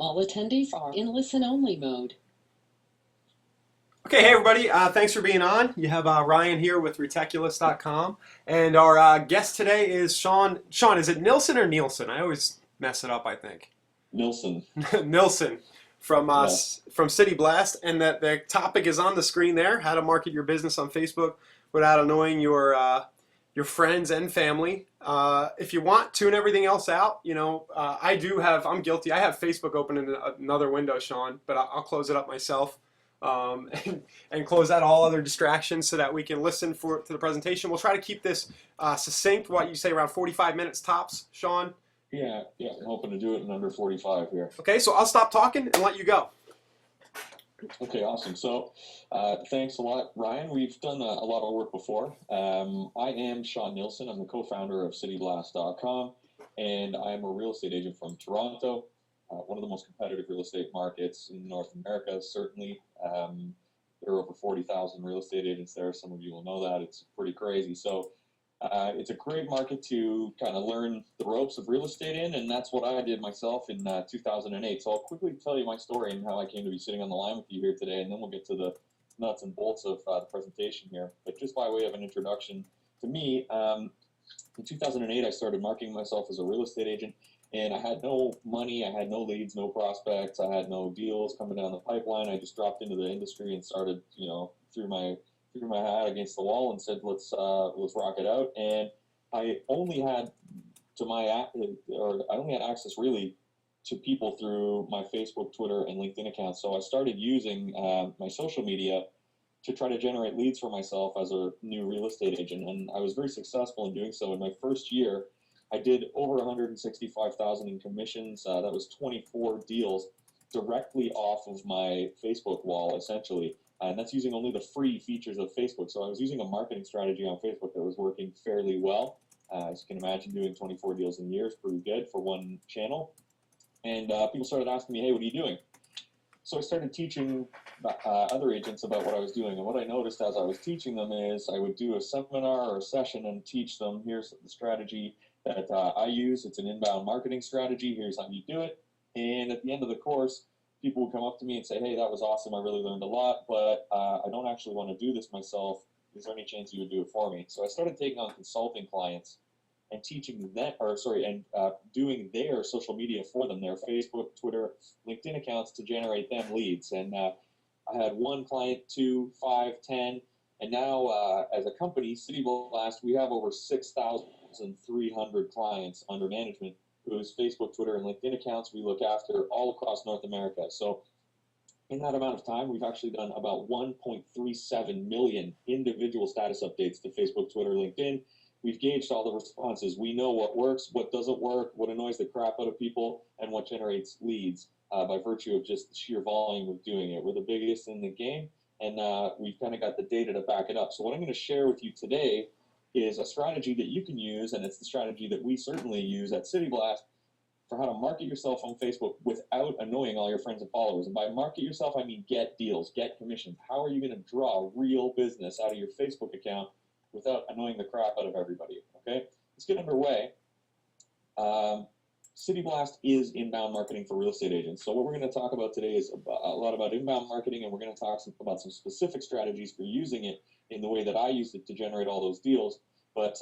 All attendees are in listen-only mode. Okay, hey everybody, thanks for being on. You have Ryan here with Reticulous.com, and our guest today is Sean. Sean, is it Nilsson or Nielsen? I always mess it up, I think. Nilsson. Nilsson from Yeah. from City Blast, and that the topic is on the screen there: how to market your business on Facebook without annoying your friends and family. If you want, tune everything else out. I'm guilty. I have Facebook open in another window, Sean, but I'll close it up myself. And close out all other distractions so that we can listen to the presentation. We'll try to keep this succinct, what you say, around 45 minutes tops, Sean? Yeah, I'm hoping to do it in under 45 here. Okay, so I'll stop talking and let you go. Okay, awesome. So thanks a lot, Ryan. We've done a lot of work before. I am Sean Nilsson. I'm the co-founder of CityBlast.com, and I'm a real estate agent from Toronto, one of the most competitive real estate markets in North America, certainly. There are over 40,000 real estate agents there. Some of you will know that. It's pretty crazy. So it's a great market to kind of learn the ropes of real estate in, and that's what I did myself in 2008. So I'll quickly tell you my story and how I came to be sitting on the line with you here today, and then we'll get to the nuts and bolts of the presentation here. But just by way of an introduction to me, in 2008, I started marketing myself as a real estate agent, and I had no money, I had no leads, no prospects, I had no deals coming down the pipeline. I just dropped into the industry and started, threw my hat against the wall and said, let's rock it out. And I only had I only had access really to people through my Facebook, Twitter, and LinkedIn accounts. So I started using my social media to try to generate leads for myself as a new real estate agent. And I was very successful in doing so. In my first year, I did over 165,000 in commissions. That was 24 deals directly off of my Facebook wall, essentially. And that's using only the free features of Facebook. So I was using a marketing strategy on Facebook that was working fairly well. As you can imagine, doing 24 deals in a year is pretty good for one channel. And people started asking me, hey, what are you doing? So I started teaching other agents about what I was doing. And what I noticed as I was teaching them is I would do a seminar or a session and teach them, here's the strategy that I use. It's an inbound marketing strategy. Here's how you do it. And at the end of the course, people would come up to me and say, hey, that was awesome. I really learned a lot, but I don't actually want to do this myself. Is there any chance you would do it for me? So I started taking on consulting clients and teaching them, doing their social media for them, their Facebook, Twitter, LinkedIn accounts to generate them leads. And I had one client, 2, 5, 10, and now as a company, City Blast, we have over 6,300 clients under management whose Facebook, Twitter, and LinkedIn accounts we look after all across North America. So in that amount of time, we've actually done about 1.37 million individual status updates to Facebook, Twitter, LinkedIn. We've gauged all the responses. We know what works, what doesn't work, what annoys the crap out of people, and what generates leads by virtue of just the sheer volume of doing it. We're the biggest in the game, and we've kind of got the data to back it up. So what I'm going to share with you today is a strategy that you can use, and it's the strategy that we certainly use at City Blast for how to market yourself on Facebook without annoying all your friends and followers. And by market yourself, I mean get deals, get commissions. How are you going to draw real business out of your Facebook account without annoying the crap out of everybody? Okay, let's get underway. City Blast is inbound marketing for real estate agents. So what we're going to talk about today is a lot about inbound marketing, and we're going to talk about some specific strategies for using it in the way that I used it to generate all those deals. But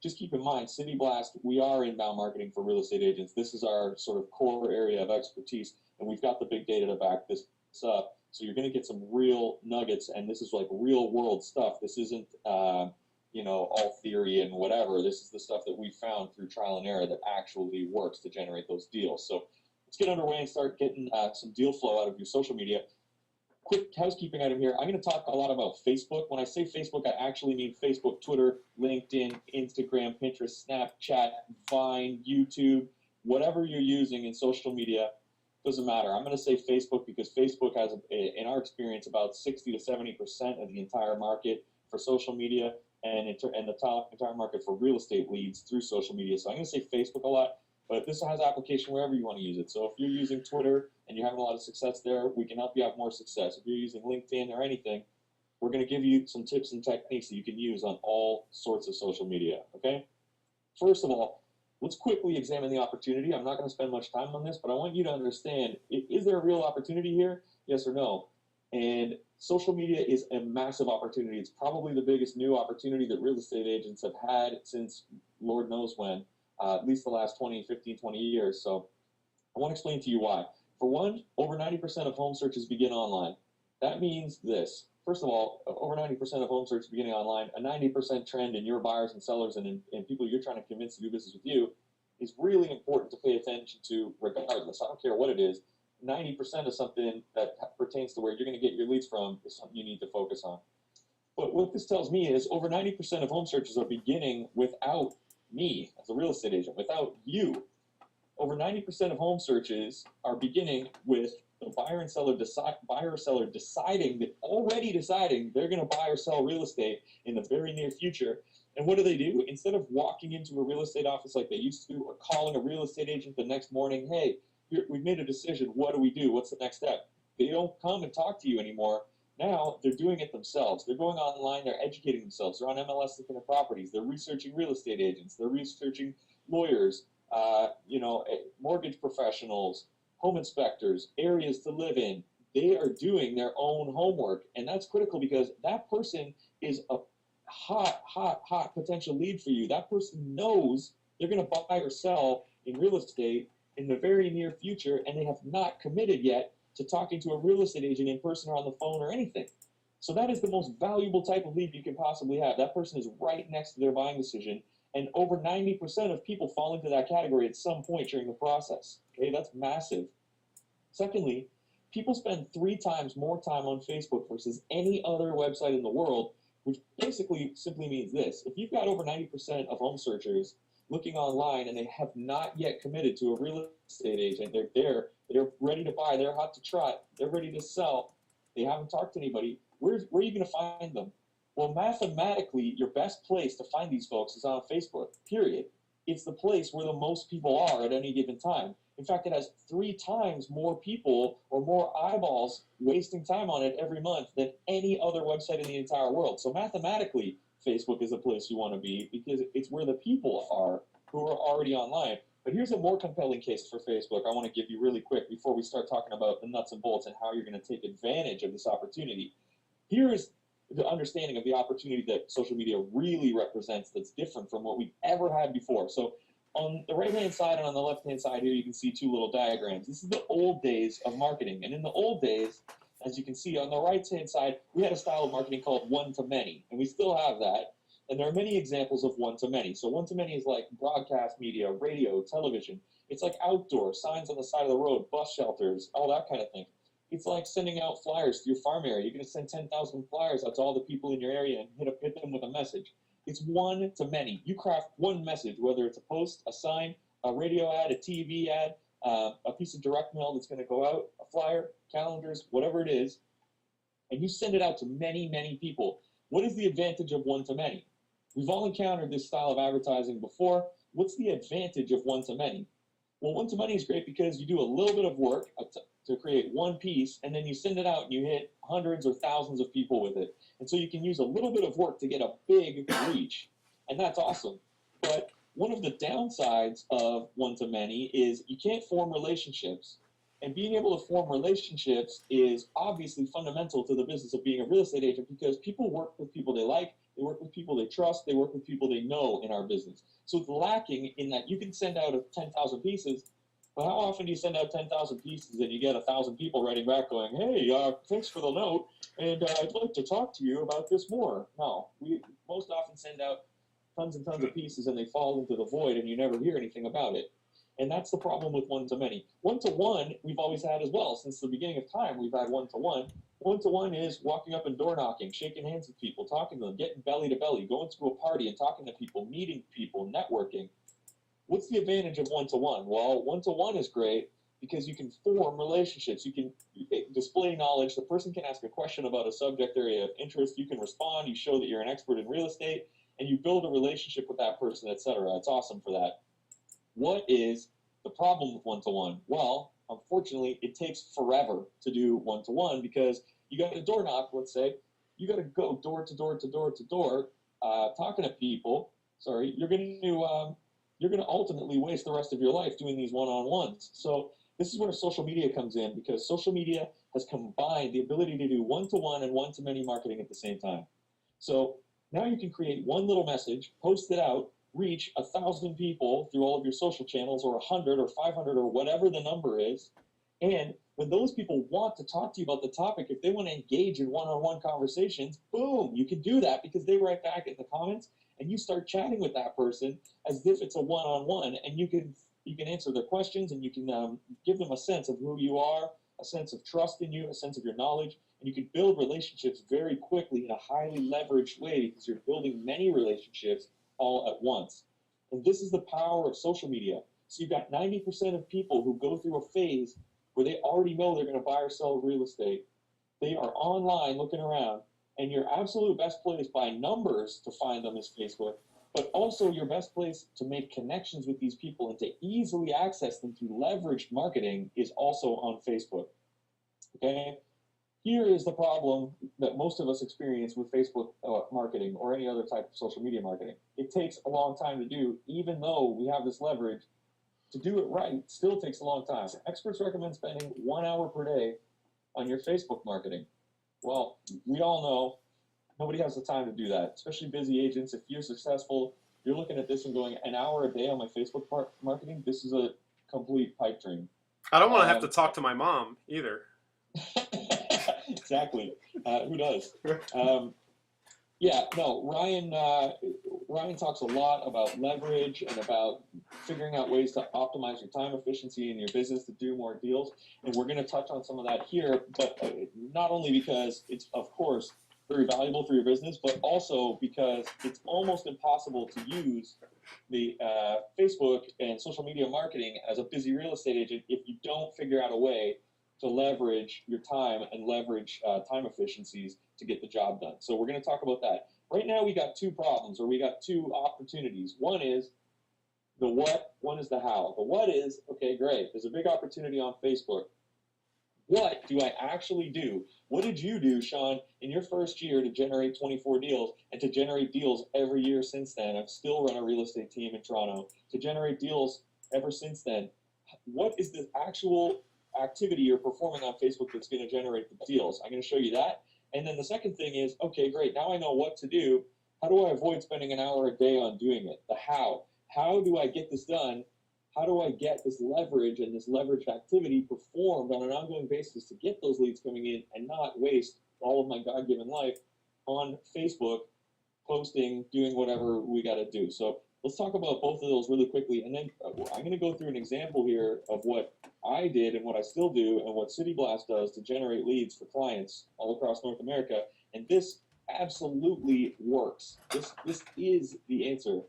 just keep in mind, City Blast, we are inbound marketing for real estate agents. This is our sort of core area of expertise, and we've got the big data to back this up. So you're going to get some real nuggets, and this is like real world stuff. This isn't, all theory and whatever. This is the stuff that we found through trial and error that actually works to generate those deals. So let's get underway and start getting some deal flow out of your social media. Quick housekeeping item here. I'm going to talk a lot about Facebook. When I say Facebook, I actually mean Facebook, Twitter, LinkedIn, Instagram, Pinterest, Snapchat, Vine, YouTube, whatever you're using in social media. Doesn't matter. I'm going to say Facebook because Facebook has, in our experience, about 60 to 70% of the entire market for social media and the entire market for real estate leads through social media. So I'm going to say Facebook a lot, but this has application wherever you want to use it. So if you're using Twitter and you're having a lot of success there, we can help you have more success. If you're using LinkedIn or anything, we're going to give you some tips and techniques that you can use on all sorts of social media, okay? First of all, let's quickly examine the opportunity. I'm not going to spend much time on this, but I want you to understand, is there a real opportunity here? Yes or no? And social media is a massive opportunity. It's probably the biggest new opportunity that real estate agents have had since Lord knows when, at least the last 20, 15, 20 years. So I want to explain to you why. For one, over 90% of home searches begin online. That means this. First of all, over 90% of home searches beginning online, a 90% trend in your buyers and sellers and people you're trying to convince to do business with you is really important to pay attention to regardless. I don't care what it is. 90% of something that pertains to where you're going to get your leads from is something you need to focus on. But what this tells me is over 90% of home searches are beginning without me as a real estate agent, without you. Over 90% of home searches are beginning with the buyer and seller deciding already deciding they're going to buy or sell real estate in the very near future. And what do? Instead of walking into a real estate office like they used to, or calling a real estate agent the next morning, hey, we've made a decision. What do we do? What's the next step? They don't come and talk to you anymore. Now they're doing it themselves. They're going online. They're educating themselves. They're on MLS looking at properties. They're researching real estate agents. They're researching lawyers, mortgage professionals, home inspectors, areas to live in. They are doing their own homework. And that's critical because that person is a hot potential lead for you. That person knows they're going to buy or sell in real estate in the very near future, and they have not committed yet to talking to a real estate agent in person or on the phone or anything. So that is the most valuable type of lead you can possibly have. That person is right next to their buying decision, and over 90% of people fall into that category at some point during the process. Okay, that's massive. Secondly, people spend 3 times more time on Facebook versus any other website in the world, which basically simply means this. If you've got over 90% of home searchers looking online and they have not yet committed to a real estate agent, they're ready to buy, they're hot to trot, they're ready to sell, they haven't talked to anybody, where are you going to find them? Well, mathematically, your best place to find these folks is on Facebook, period. It's the place where the most people are at any given time. In fact, it has 3 times more people or more eyeballs wasting time on it every month than any other website in the entire world. So mathematically, Facebook is the place you want to be because it's where the people are who are already online. But here's a more compelling case for Facebook I want to give you really quick before we start talking about the nuts and bolts and how you're going to take advantage of this opportunity. Here is the understanding of the opportunity that social media really represents that's different from what we've ever had before. So on the right-hand side and on the left-hand side here, you can see 2 little diagrams. This is the old days of marketing. And in the old days, as you can see on the right-hand side, we had a style of marketing called one-to-many, and we still have that. And there are many examples of one-to-many. So one-to-many is like broadcast media, radio, television. It's like outdoor, signs on the side of the road, bus shelters, all that kind of thing. It's like sending out flyers to your farm area. You're going to send 10,000 flyers out to all the people in your area and hit them with a message. It's one to many. You craft one message, whether it's a post, a sign, a radio ad, a TV ad, a piece of direct mail that's going to go out, a flyer, calendars, whatever it is, and you send it out to many, many people. What is the advantage of one to many? We've all encountered this style of advertising before. What's the advantage of one to many? Well, one to many is great because you do a little bit of work to create one piece, and then you send it out and you hit hundreds or thousands of people with it. And so you can use a little bit of work to get a big reach, and that's awesome. But one of the downsides of one to many is you can't form relationships. And being able to form relationships is obviously fundamental to the business of being a real estate agent because people work with people they like, they work with people they trust, they work with people they know in our business. So it's lacking in that you can send out 10,000 pieces, but how often do you send out 10,000 pieces and you get 1,000 people writing back going, hey, thanks for the note, and I'd like to talk to you about this more? No, we most often send out tons and tons of pieces and they fall into the void and you never hear anything about it. And that's the problem with one-to-many. One-to-one, we've always had as well. Since the beginning of time, we've had one-to-one. One-to-one is walking up and door knocking, shaking hands with people, talking to them, getting belly to belly, going to a party and talking to people, meeting people, networking. What's the advantage of one-to-one? Well, one-to-one is great because you can form relationships. You can display knowledge. The person can ask a question about a subject area of interest. You can respond. You show that you're an expert in real estate, and you build a relationship with that person, etc. It's awesome for that. What is the problem with one-to-one? Well, unfortunately, it takes forever to do one-to-one because you got a door knock, let's say. You got to go door to door to door to door, talking to people. Sorry, you're going to you're going to ultimately waste the rest of your life doing these one-on-ones. So this is where social media comes in, because social media has combined the ability to do one-to-one and one-to-many marketing at the same time. So now you can create one little message, post it out, reach 1,000 people through all of your social channels, or 100 or 500 or whatever the number is. And when those people want to talk to you about the topic, if they want to engage in one-on-one conversations, boom, you can do that because they write back in the comments, and you start chatting with that person as if it's a one-on-one, and you can answer their questions, and you can give them a sense of who you are, a sense of trust in you, a sense of your knowledge, and you can build relationships very quickly in a highly leveraged way because you're building many relationships all at once. And this is the power of social media. So you've got 90% of people who go through a phase where they already know they're going to buy or sell real estate. They are online looking around, and your absolute best place by numbers to find them is Facebook, but also your best place to make connections with these people and to easily access them through leveraged marketing is also on Facebook. Okay? Here is the problem that most of us experience with Facebook marketing or any other type of social media marketing. It takes a long time to do, even though we have this leverage. To do it right still takes a long time. Experts recommend spending 1 hour per day on your Facebook marketing. Well, we all know nobody has the time to do that, especially busy agents. If you're successful, you're looking at this and going, an hour a day on my Facebook marketing, this is a complete pipe dream. I don't want to have to talk to my mom either. Exactly. Who does? Yeah, no, Ryan talks a lot about leverage and about figuring out ways to optimize your time efficiency in your business to do more deals. And we're going to touch on some of that here, but not only because it's, of course, very valuable for your business, but also because it's almost impossible to use the Facebook and social media marketing as a busy real estate agent if you don't figure out a way to leverage your time and leverage time efficiencies to get the job done. So we're going to talk about that. Right now we got two problems, or we got two opportunities. One is the what, one is the how. The what is, okay, great, there's a big opportunity on Facebook. What do I actually do? What did you do, Sean, in your first year to generate 24 deals and to generate deals every year since then? I've still run a real estate team in Toronto. To generate deals ever since then, what is the actual activity you're performing on Facebook that's going to generate the deals? I'm going to show you that. And then the second thing is, okay, great, now I know what to do. How do I avoid spending an hour a day on doing it? The how. How do I get this done? How do I get this leverage and this leveraged activity performed on an ongoing basis to get those leads coming in and not waste all of my God-given life on Facebook, posting, doing whatever we got to do? So let's talk about both of those really quickly. And then I'm going to go through an example here of what I did and what I still do and what City Blast does to generate leads for clients all across North America. And this absolutely works. This is the answer.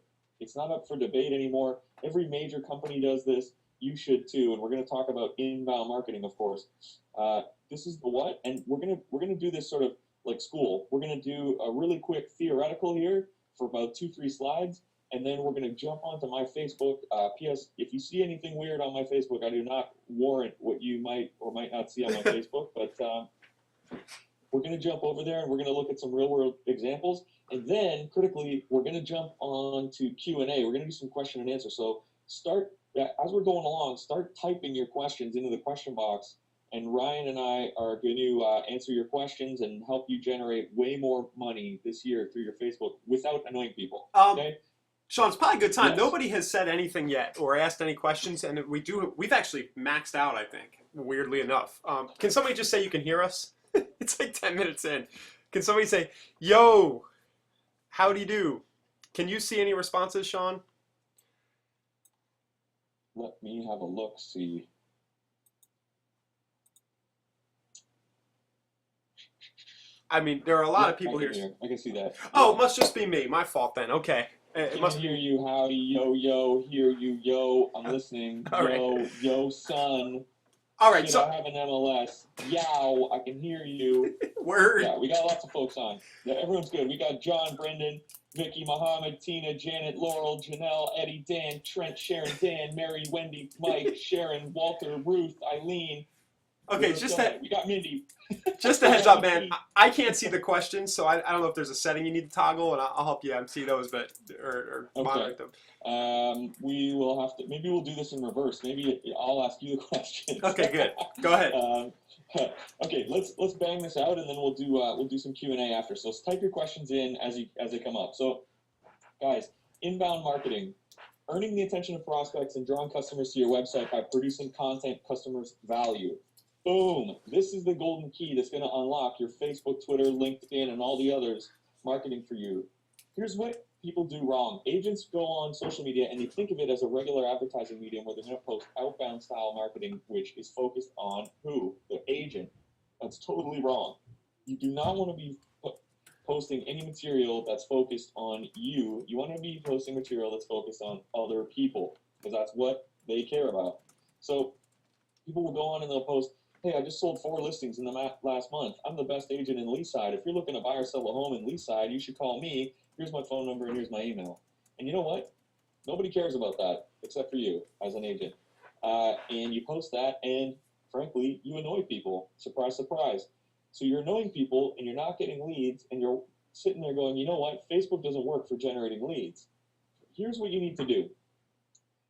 It's not up for debate anymore. Every major company does this. You should too. And we're going to talk about inbound marketing, of course. This is the what, and we're gonna do this sort of like school. We're going to do a really quick theoretical here for about 2-3 slides, and then we're going to jump onto my Facebook. P.S. If you see anything weird on my Facebook, I do not warrant what you might or might not see on my Facebook, but we're going to jump over there and we're going to look at some real world examples. And then critically, we're going to jump on to Q&A. We're going to do some question and answer. So start, as we're going along, start typing your questions into the question box. And Ryan and I are going to answer your questions and help you generate way more money this year through your Facebook without annoying people. Okay? Sean, it's probably a good time. Yes. Nobody has said anything yet or asked any questions, and we've actually maxed out, I think, weirdly enough. Can somebody just say you can hear us? It's like 10 minutes in. Can somebody say, yo, howdy you do? Can you see any responses, Sean? Let me have a look, see. I mean, there are a lot of people here. I can see that. Oh, it must just be me. My fault then. Okay. It must hear you, howdy, yo, yo, hear you, yo, I'm listening, All yo, right. yo, son. All right, Should so I have an MLS? Yow, I can hear you. word. Yeah, we got lots of folks on. Yeah, everyone's good. We got John, Brendan, Vicky, Mohammed, Tina, Janet, Laurel, Janelle, Eddie, Dan, Trent, Sharon, Dan, Mary, Wendy, Mike, Sharon, Walter, Ruth, Eileen. Okay, We got Mindy. just a heads up, man. I can't see the questions, so I don't know if there's a setting you need to toggle, and I'll help you MC those, but or moderate them. We will have to. Maybe we'll do this in reverse. Maybe I'll ask you the questions. Okay, good. Go ahead. Okay, let's bang this out, and then we'll do some Q&A after. So type your questions in as they come up. So, guys, inbound marketing, earning the attention of prospects and drawing customers to your website by producing content customers value. Boom! This is the golden key that's going to unlock your Facebook, Twitter, LinkedIn, and all the others marketing for you. Here's what people do wrong. Agents go on social media and they think of it as a regular advertising medium where they're going to post outbound style marketing, which is focused on who? The agent. That's totally wrong. You do not want to be posting any material that's focused on you. You want to be posting material that's focused on other people because that's what they care about. So people will go on and they'll post, hey, I just sold 4 listings in the last month. I'm the best agent in Leaside. If you're looking to buy or sell a home in Leaside, you should call me. Here's my phone number and here's my email. And you know what? Nobody cares about that except for you as an agent. And you post that, and frankly, you annoy people. Surprise, surprise. So you're annoying people, and you're not getting leads, and you're sitting there going, you know what? Facebook doesn't work for generating leads. Here's what you need to do.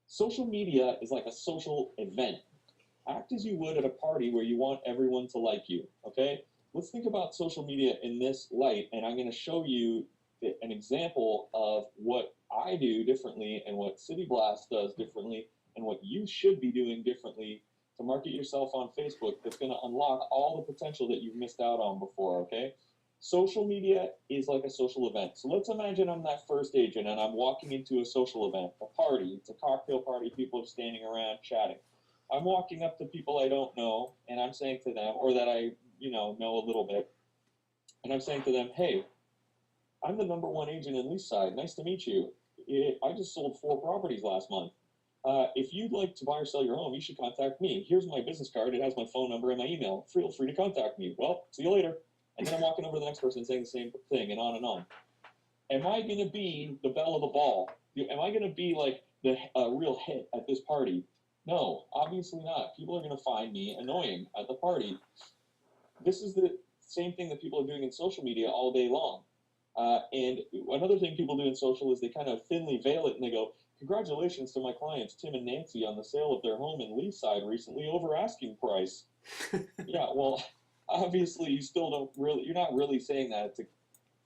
Social media is like a social event. Act as you would at a party where you want everyone to like you, okay? Let's think about social media in this light, and I'm going to show you an example of what I do differently and what City Blast does differently and what you should be doing differently to market yourself on Facebook that's going to unlock all the potential that you've missed out on before, okay? Social media is like a social event. So let's imagine I'm that first agent and I'm walking into a social event, a party. It's a cocktail party. People are standing around chatting. I'm walking up to people I don't know, and I'm saying to them, or that I, know a little bit, and I'm saying to them, hey, I'm the #1 agent in Leaside. Nice to meet you. I just sold 4 properties last month. If you'd like to buy or sell your home, you should contact me. Here's my business card. It has my phone number and my email. Feel free to contact me. Well, see you later. And then I'm walking over to the next person saying the same thing, and on and on. Am I going to be the belle of the ball? Am I going to be like the real hit at this party? No, obviously not. People are going to find me annoying at the party. This is the same thing that people are doing in social media all day long. And another thing people do in social is they kind of thinly veil it and they go, congratulations to my clients, Tim and Nancy, on the sale of their home in Leaside recently over asking price. Yeah, well, obviously you're not really saying that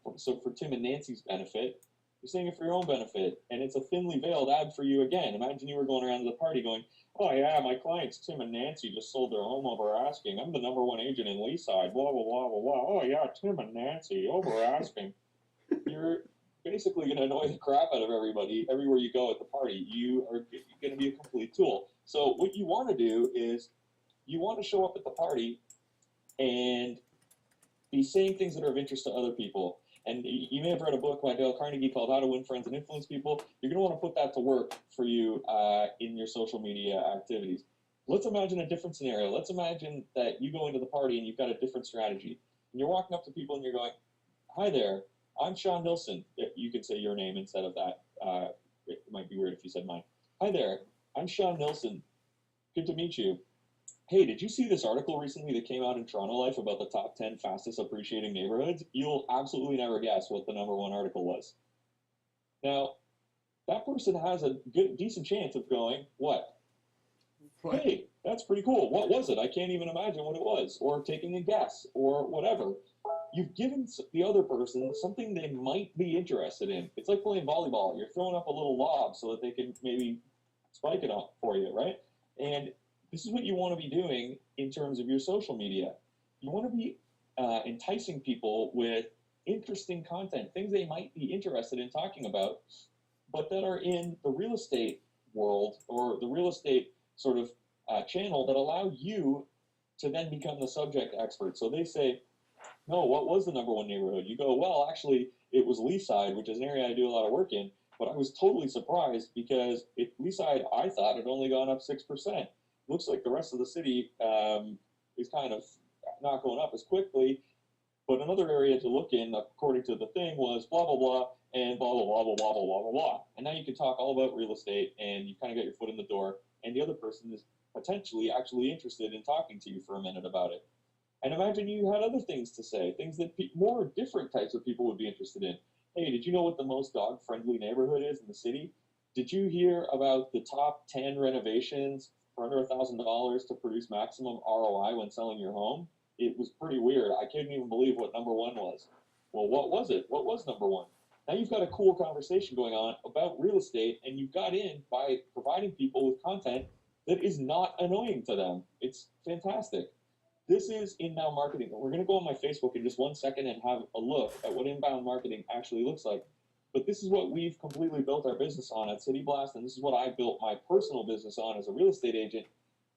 for Tim and Nancy's benefit. You're saying it for your own benefit, and it's a thinly veiled ad for you again. Imagine you were going around to the party going, oh yeah, my clients Tim and Nancy just sold their home over asking. I'm the #1 agent in Leaside, blah, blah, blah, blah, blah. Oh yeah, Tim and Nancy over asking. You're basically going to annoy the crap out of everybody everywhere you go at the party. You are going to be a complete tool. So what you want to do is you want to show up at the party and be saying things that are of interest to other people. And you may have read a book by Dale Carnegie called How to Win Friends and Influence People. You're going to want to put that to work for you in your social media activities. Let's imagine a different scenario. Let's imagine that you go into the party and you've got a different strategy. And you're walking up to people and you're going, hi there, I'm Sean Nilsson. You could say your name instead of that. It might be weird if you said mine. Hi there, I'm Sean Nilsson. Good to meet you. Hey, did you see this article recently that came out in Toronto Life about the top 10 fastest appreciating neighborhoods? You'll absolutely never guess what the #1 article was. Now, that person has a decent chance of going, what? Hey, that's pretty cool. What was it? I can't even imagine what it was. Or taking a guess, or whatever. You've given the other person something they might be interested in. It's like playing volleyball. You're throwing up a little lob so that they can maybe spike it up for you, right? And this is what you want to be doing in terms of your social media. You want to be enticing people with interesting content, things they might be interested in talking about, but that are in the real estate world or the real estate sort of channel that allow you to then become the subject expert. So they say, no, what was the #1 neighborhood? You go, well, actually, it was Leaside, which is an area I do a lot of work in, but I was totally surprised because Leaside, I thought, had only gone up 6%. Looks like the rest of the city is kind of not going up as quickly. But another area to look in, according to the thing, was blah, blah, blah, and blah, blah, blah, blah, blah, blah, blah, blah. And now you can talk all about real estate, and you kind of got your foot in the door, and the other person is potentially actually interested in talking to you for a minute about it. And imagine you had other things to say, things that more different types of people would be interested in. Hey, did you know what the most dog-friendly neighborhood is in the city? Did you hear about the top 10 renovations for under $1,000 to produce maximum ROI when selling your home? It was pretty weird. I couldn't even believe what number one was. Well, what was it? What was number one? Now you've got a cool conversation going on about real estate, and you got in by providing people with content that is not annoying to them. It's fantastic. This is inbound marketing. We're going to go on my Facebook in just 1 second and have a look at what inbound marketing actually looks like. But this is what we've completely built our business on at City Blast, and this is what I built my personal business on as a real estate agent.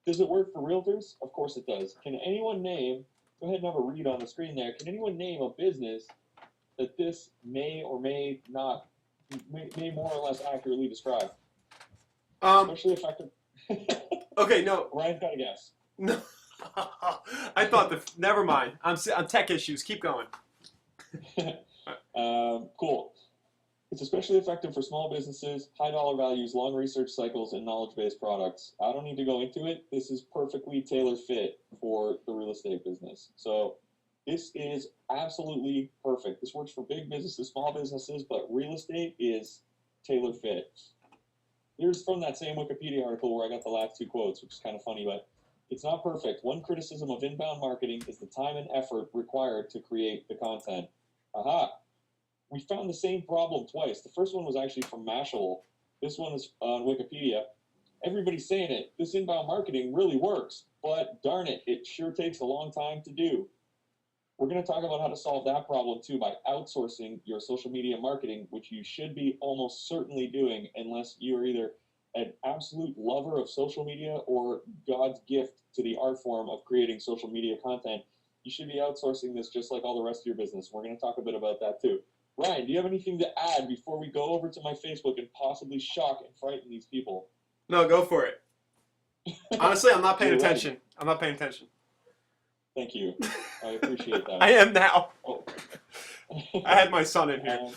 Does it work for realtors? Of course it does. Can anyone name, go ahead and have a read on the screen there, can anyone name a business that this may or may not, may more or less accurately describe? Especially effective. Okay, no. Ryan's got a guess. No. I thought never mind. I'm tech issues. Keep going. Cool. It's especially effective for small businesses, high dollar values, long research cycles, and knowledge-based products. I don't need to go into it. This is perfectly tailor-fit for the real estate business. So this is absolutely perfect. This works for big businesses, small businesses, but real estate is tailor-fit. Here's from that same Wikipedia article where I got the last two quotes, which is kind of funny, but it's not perfect. One criticism of inbound marketing is the time and effort required to create the content. Aha. We found the same problem twice. The first one was actually from Mashable. This one is on Wikipedia. Everybody's saying it. This inbound marketing really works, but darn it, it sure takes a long time to do. We're going to talk about how to solve that problem too by outsourcing your social media marketing, which you should be almost certainly doing unless you're either an absolute lover of social media or God's gift to the art form of creating social media content. You should be outsourcing this just like all the rest of your business. We're going to talk a bit about that too. Ryan, do you have anything to add before we go over to my Facebook and possibly shock and frighten these people? No, go for it. Honestly, I'm not paying You're attention. right. I'm not paying attention. Thank you. I appreciate that. I am now. Oh. I had my son in here.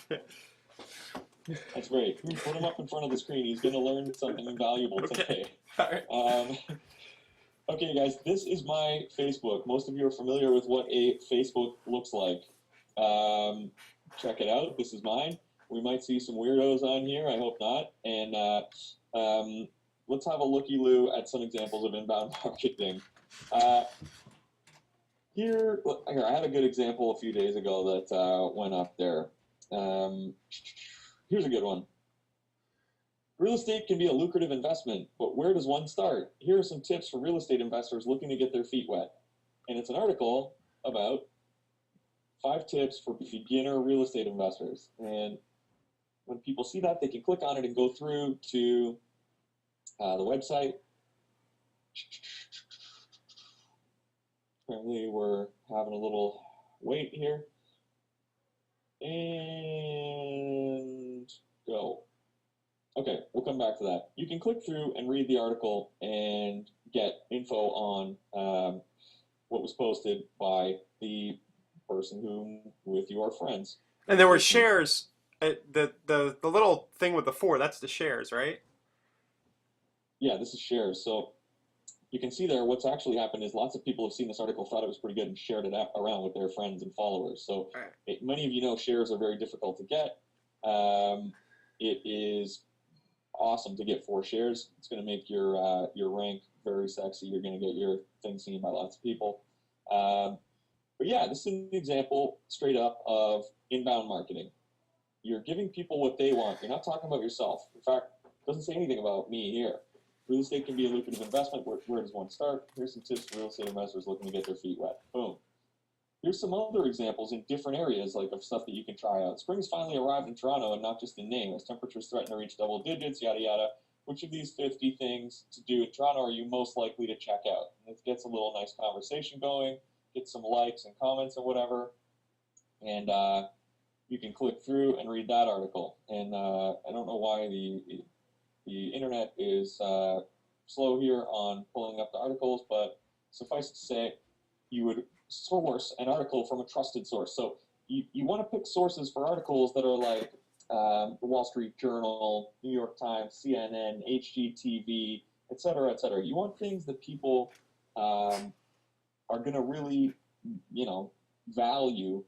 That's great. Put him up in front of the screen. He's going to learn something valuable today. All right. Okay, guys, this is my Facebook. Most of you are familiar with what a Facebook looks like. Check it out. This is mine. We might see some weirdos on here. I hope not. And let's have a looky-loo at some examples of inbound marketing. Here, I had a good example a few days ago that went up there. Here's a good one. Real estate can be a lucrative investment, but where does one start? Here are some tips for real estate investors looking to get their feet wet. And it's an article about 5 tips for beginner real estate investors. And when people see that, they can click on it and go through to the website. Apparently we're having a little wait here. And go. Okay, we'll come back to that. You can click through and read the article and get info on what was posted by the person who with your friends. And there were shares. The little thing with the 4, that's the shares, right? Yeah, this is shares. So you can see there what's actually happened is lots of people have seen this article, thought it was pretty good, and shared it around with their friends and followers. So many of you know shares are very difficult to get. It is awesome to get 4 shares. It's going to make your rank very sexy. You're going to get your thing seen by lots of people. But yeah, this is an example straight up of inbound marketing. You're giving people what they want. You're not talking about yourself. In fact, it doesn't say anything about me here. Real estate can be a lucrative investment. Where does one start? Here's some tips for real estate investors looking to get their feet wet. Boom. Here's some other examples in different areas, like of stuff that you can try out. Spring's finally arrived in Toronto, and not just in name. As temperatures threaten to reach double digits, yada yada. Which of these 50 things to do in Toronto are you most likely to check out? And it gets a little nice conversation going, get some likes and comments and whatever, and you can click through and read that article. And I don't know why the internet is slow here on pulling up the articles, but suffice it to say, you would source an article from a trusted source. So you want to pick sources for articles that are like the Wall Street Journal, New York Times, CNN, HGTV, et cetera, et cetera. You want things that people are going to really, value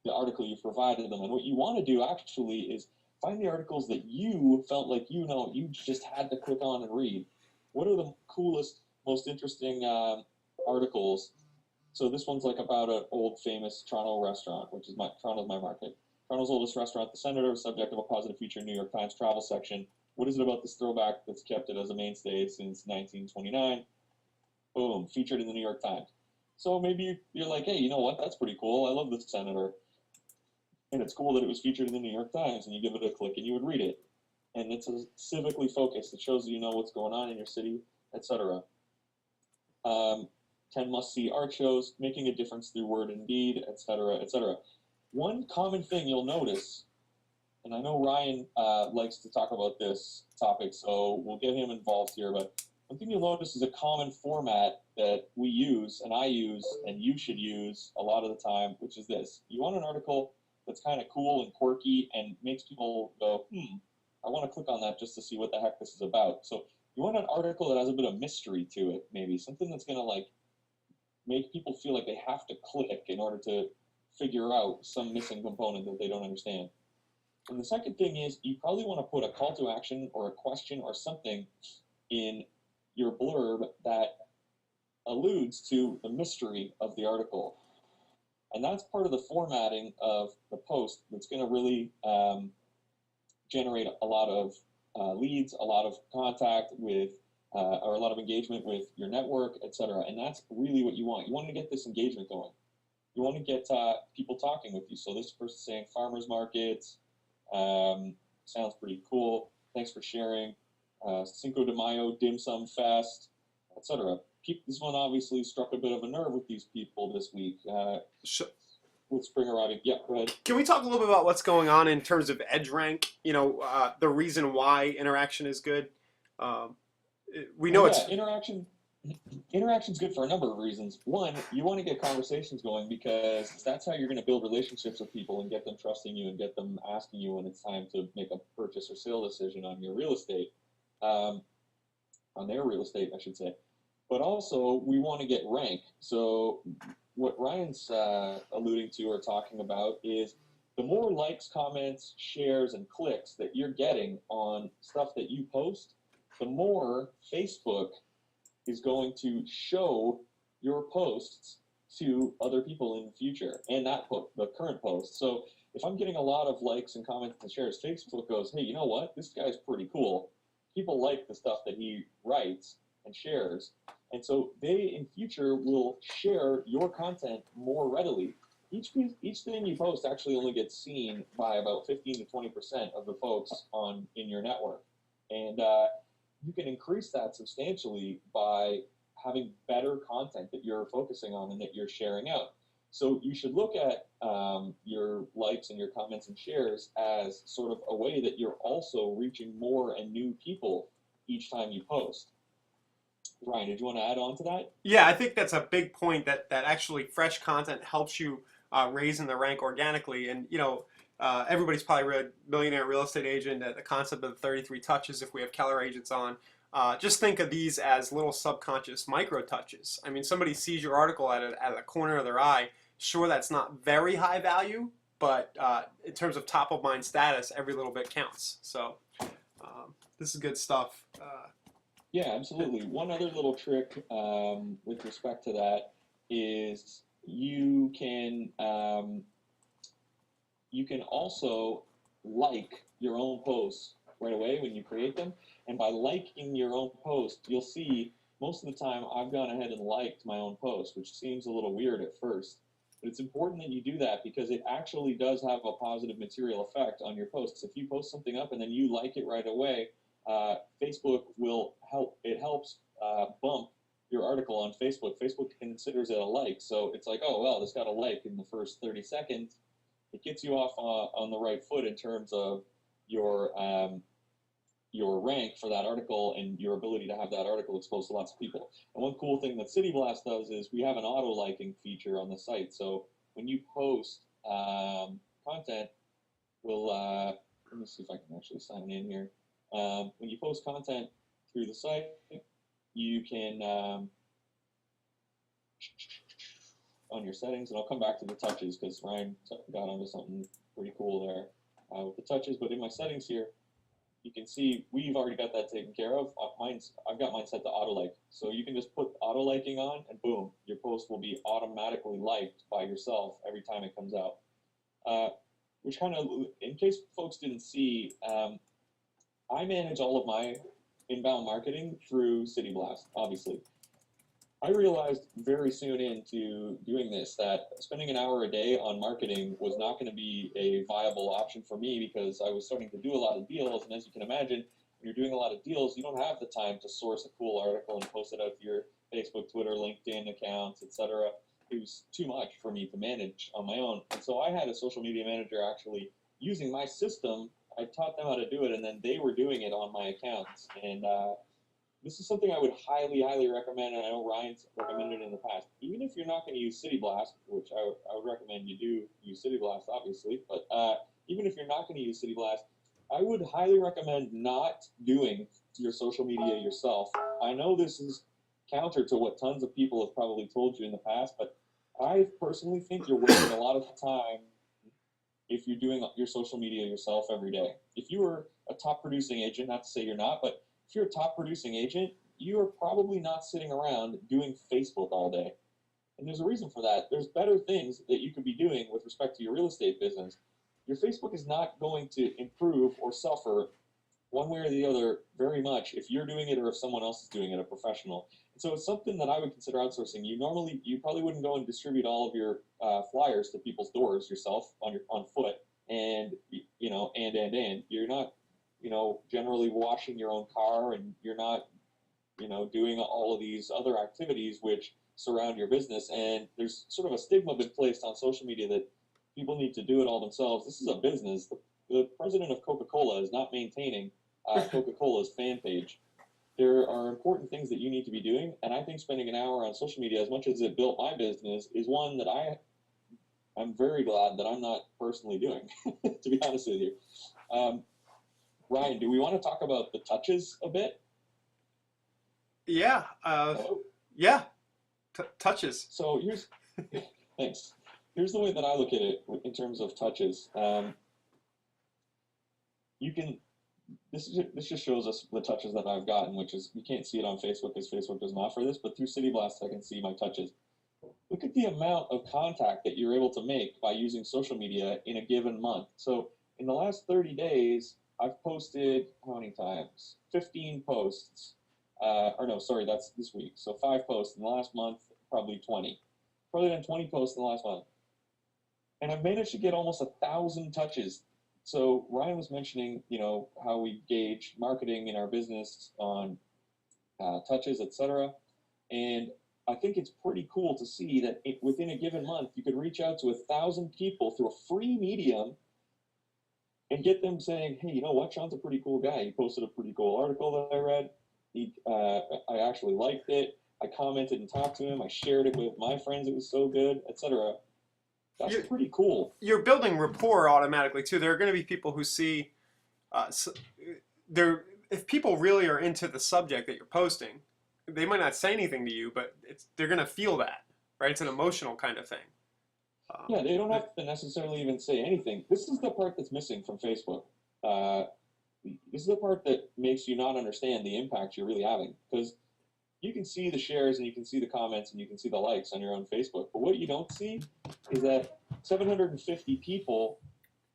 the article you provided them. And what you want to do actually is find the articles that you felt like you just had to click on and read. What are the coolest, most interesting articles? So this one's like about an old famous Toronto restaurant, which is Toronto's my market. Toronto's oldest restaurant, the Senator, subject of a positive feature in New York Times travel section. What is it about this throwback that's kept it as a mainstay since 1929? Boom, featured in the New York Times. So maybe you're like, hey, you know what? That's pretty cool. I love the Senator. And it's cool that it was featured in the New York Times, and you give it a click and you would read it. And it's a civically focused. It shows you know what's going on in your city, etc. 10 must-see art shows, making a difference through word and deed, etc., etc. One common thing you'll notice, and I know Ryan likes to talk about this topic, so we'll get him involved here, but one thing you'll notice is a common format that we use, and I use, and you should use a lot of the time, which is this. You want an article that's kind of cool and quirky and makes people go, I want to click on that just to see what the heck this is about. So you want an article that has a bit of mystery to it, maybe, something that's going to like make people feel like they have to click in order to figure out some missing component that they don't understand. And the second thing is you probably want to put a call to action or a question or something in your blurb that alludes to the mystery of the article. And that's part of the formatting of the post that's going to really generate a lot of leads, a lot of contact with, or a lot of engagement with your network, etc. And that's really what you want. You want to get this engagement going. You want to get people talking with you. So this person saying farmers markets, sounds pretty cool. Thanks for sharing. Cinco de Mayo, Dim Sum Fest, etc. This one obviously struck a bit of a nerve with these people this week. With spring arriving. Yeah, go ahead. Can we talk a little bit about what's going on in terms of edge rank? The reason why interaction is good. We know it's Interaction's good for a number of reasons. One, you want to get conversations going because that's how you're going to build relationships with people and get them trusting you and get them asking you when it's time to make a purchase or sale decision on your real estate, on their real estate, I should say. But also, we want to get rank. So what Ryan's alluding to or talking about is the more likes, comments, shares, and clicks that you're getting on stuff that you post, the more Facebook is going to show your posts to other people in the future and the current post. So if I'm getting a lot of likes and comments and shares, Facebook goes, hey, you know what? This guy's pretty cool. People like the stuff that he writes and shares. And so they, in future, will share your content more readily. Each thing you post actually only gets seen by about 15 to 20% of the folks in your network. And you can increase that substantially by having better content that you're focusing on and that you're sharing out. So you should look at your likes and your comments and shares as sort of a way that you're also reaching more and new people each time you post. Ryan, did you want to add on to that? Yeah, I think that's a big point that actually fresh content helps you raise in the rank organically. And, everybody's probably read Millionaire Real Estate Agent, the concept of the 33 touches if we have Keller agents on. Just think of these as little subconscious micro touches. I mean, somebody sees your article at a corner of their eye. Sure, that's not very high value, but in terms of top of mind status, every little bit counts. So this is good stuff. Yeah, absolutely. One other little trick with respect to that is you can also like your own posts right away when you create them. And by liking your own post, you'll see most of the time I've gone ahead and liked my own post, which seems a little weird at first. But it's important that you do that because it actually does have a positive material effect on your posts. If you post something up and then you like it right away, Facebook will help. It helps bump your article on Facebook. Facebook considers it a like, so it's like, oh well, this got a like in the first 30 seconds. It gets you off on the right foot in terms of your rank for that article and your ability to have that article exposed to lots of people. And one cool thing that City Blast does is we have an auto liking feature on the site. So when you post content, we'll let me see if I can actually sign in here. When you post content through the site, you can, on your settings, and I'll come back to the touches because Ryan got onto something pretty cool there with the touches. But in my settings here, you can see we've already got that taken care of. I've got mine set to auto like, so you can just put auto liking on, and boom, your post will be automatically liked by yourself every time it comes out. Which kind of, in case folks didn't see, I manage all of my inbound marketing through City Blast, obviously. I realized very soon into doing this that spending an hour a day on marketing was not going to be a viable option for me because I was starting to do a lot of deals. And as you can imagine, when you're doing a lot of deals, you don't have the time to source a cool article and post it out to your Facebook, Twitter, LinkedIn accounts, etc. It was too much for me to manage on my own. And so I had a social media manager actually using my system. I taught them how to do it, and then they were doing it on my accounts. And this is something I would highly, highly recommend, and I know Ryan's recommended it in the past. Even if you're not going to use City Blast, which I would recommend you do use City Blast, obviously, but even if you're not going to use City Blast, I would highly recommend not doing your social media yourself. I know this is counter to what tons of people have probably told you in the past, but I personally think you're wasting a lot of time if you're doing your social media yourself every day. If you were a top producing agent, not to say you're not, but if you're a top producing agent, you are probably not sitting around doing Facebook all day. And there's a reason for that. There's better things that you could be doing with respect to your real estate business. Your Facebook is not going to improve or suffer one way or the other very much if you're doing it or if someone else is doing it, a professional. And so it's something that I would consider outsourcing. You probably wouldn't go and distribute all of your flyers to people's doors yourself on foot, and you're not generally washing your own car, and you're not, doing all of these other activities which surround your business. And there's sort of a stigma been placed on social media that people need to do it all themselves. This is a business. The president of Coca-Cola is not maintaining Coca-Cola's fan page. There are important things that you need to be doing, and I think spending an hour on social media, as much as it built my business, is one that I'm very glad that I'm not personally doing, to be honest with you. Ryan, do we want to talk about the touches a bit? Yeah. Yeah. Touches. So thanks. Here's the way that I look at it in terms of touches. This just shows us the touches that I've gotten, which is, you can't see it on Facebook because Facebook doesn't offer this, but through City Blast I can see my touches. Look at the amount of contact that you're able to make by using social media in a given month. So in the last 30 days, I've posted how many times? 15 posts. That's this week. So 5 posts in the last month, probably 20. Probably done 20 posts in the last month. And I've managed to get almost 1,000 touches. So Ryan was mentioning, how we gauge marketing in our business on touches, etc. And I think it's pretty cool to see that within a given month, you could reach out to 1,000 people through a free medium and get them saying, hey, you know what, Sean's a pretty cool guy. He posted a pretty cool article that I read. I actually liked it. I commented and talked to him. I shared it with my friends. It was so good, etc. That's pretty cool. You're building rapport automatically too. There are going to be people who see, if people really are into the subject that you're posting, they might not say anything to you, but they're going to feel that, right? It's an emotional kind of thing. Yeah, they don't have to necessarily even say anything. This is the part that's missing from Facebook. This is the part that makes you not understand the impact you're really having, because you can see the shares and you can see the comments and you can see the likes on your own Facebook. But what you don't see is that 750 people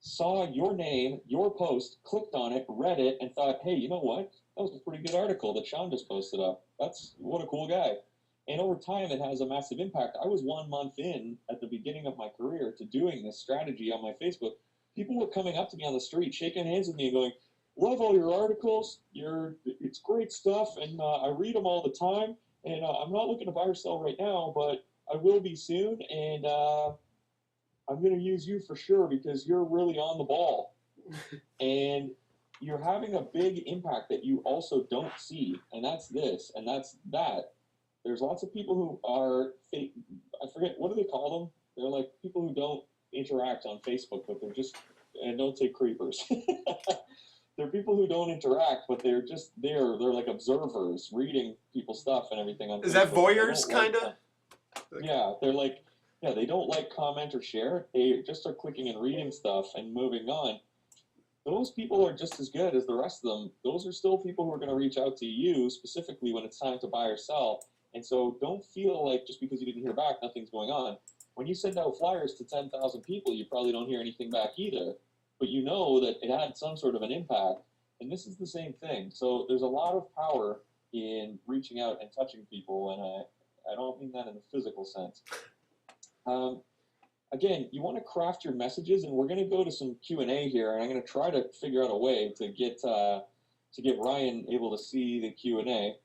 saw your name, your post, clicked on it, read it, and thought, hey, you know what? That was a pretty good article that Sean just posted up. What a cool guy. And over time, it has a massive impact. I was 1 month in at the beginning of my career to doing this strategy on my Facebook. People were coming up to me on the street, shaking hands with me and going, love all your articles. It's great stuff, and I read them all the time. And I'm not looking to buy or sell right now, but I will be soon. And I'm going to use you for sure because you're really on the ball. And you're having a big impact that you also don't see. And that's this, and that's that. There's lots of people who are fake. I forget, what do they call them? They're like people who don't interact on Facebook, but they're just, and don't say creepers. they're people who don't interact, but they're just there. They're like observers, reading people's stuff and everything on Is that Facebook. They voyeurs, don't like kind of? yeah, they're like, yeah, they don't like comment or share. They just are clicking and reading stuff and moving on. Those people are just as good as the rest of them. Those are still people who are going to reach out to you specifically when it's time to buy or sell. And so don't feel like just because you didn't hear back, nothing's going on. When you send out flyers to 10,000 people, you probably don't hear anything back either. But you know that it had some sort of an impact. And this is the same thing. So there's a lot of power in reaching out and touching people. And I don't mean that in the physical sense. Again, you want to craft your messages, and we're going to go to some Q&A here, and I'm going to try to figure out a way to get Ryan able to see the Q&A.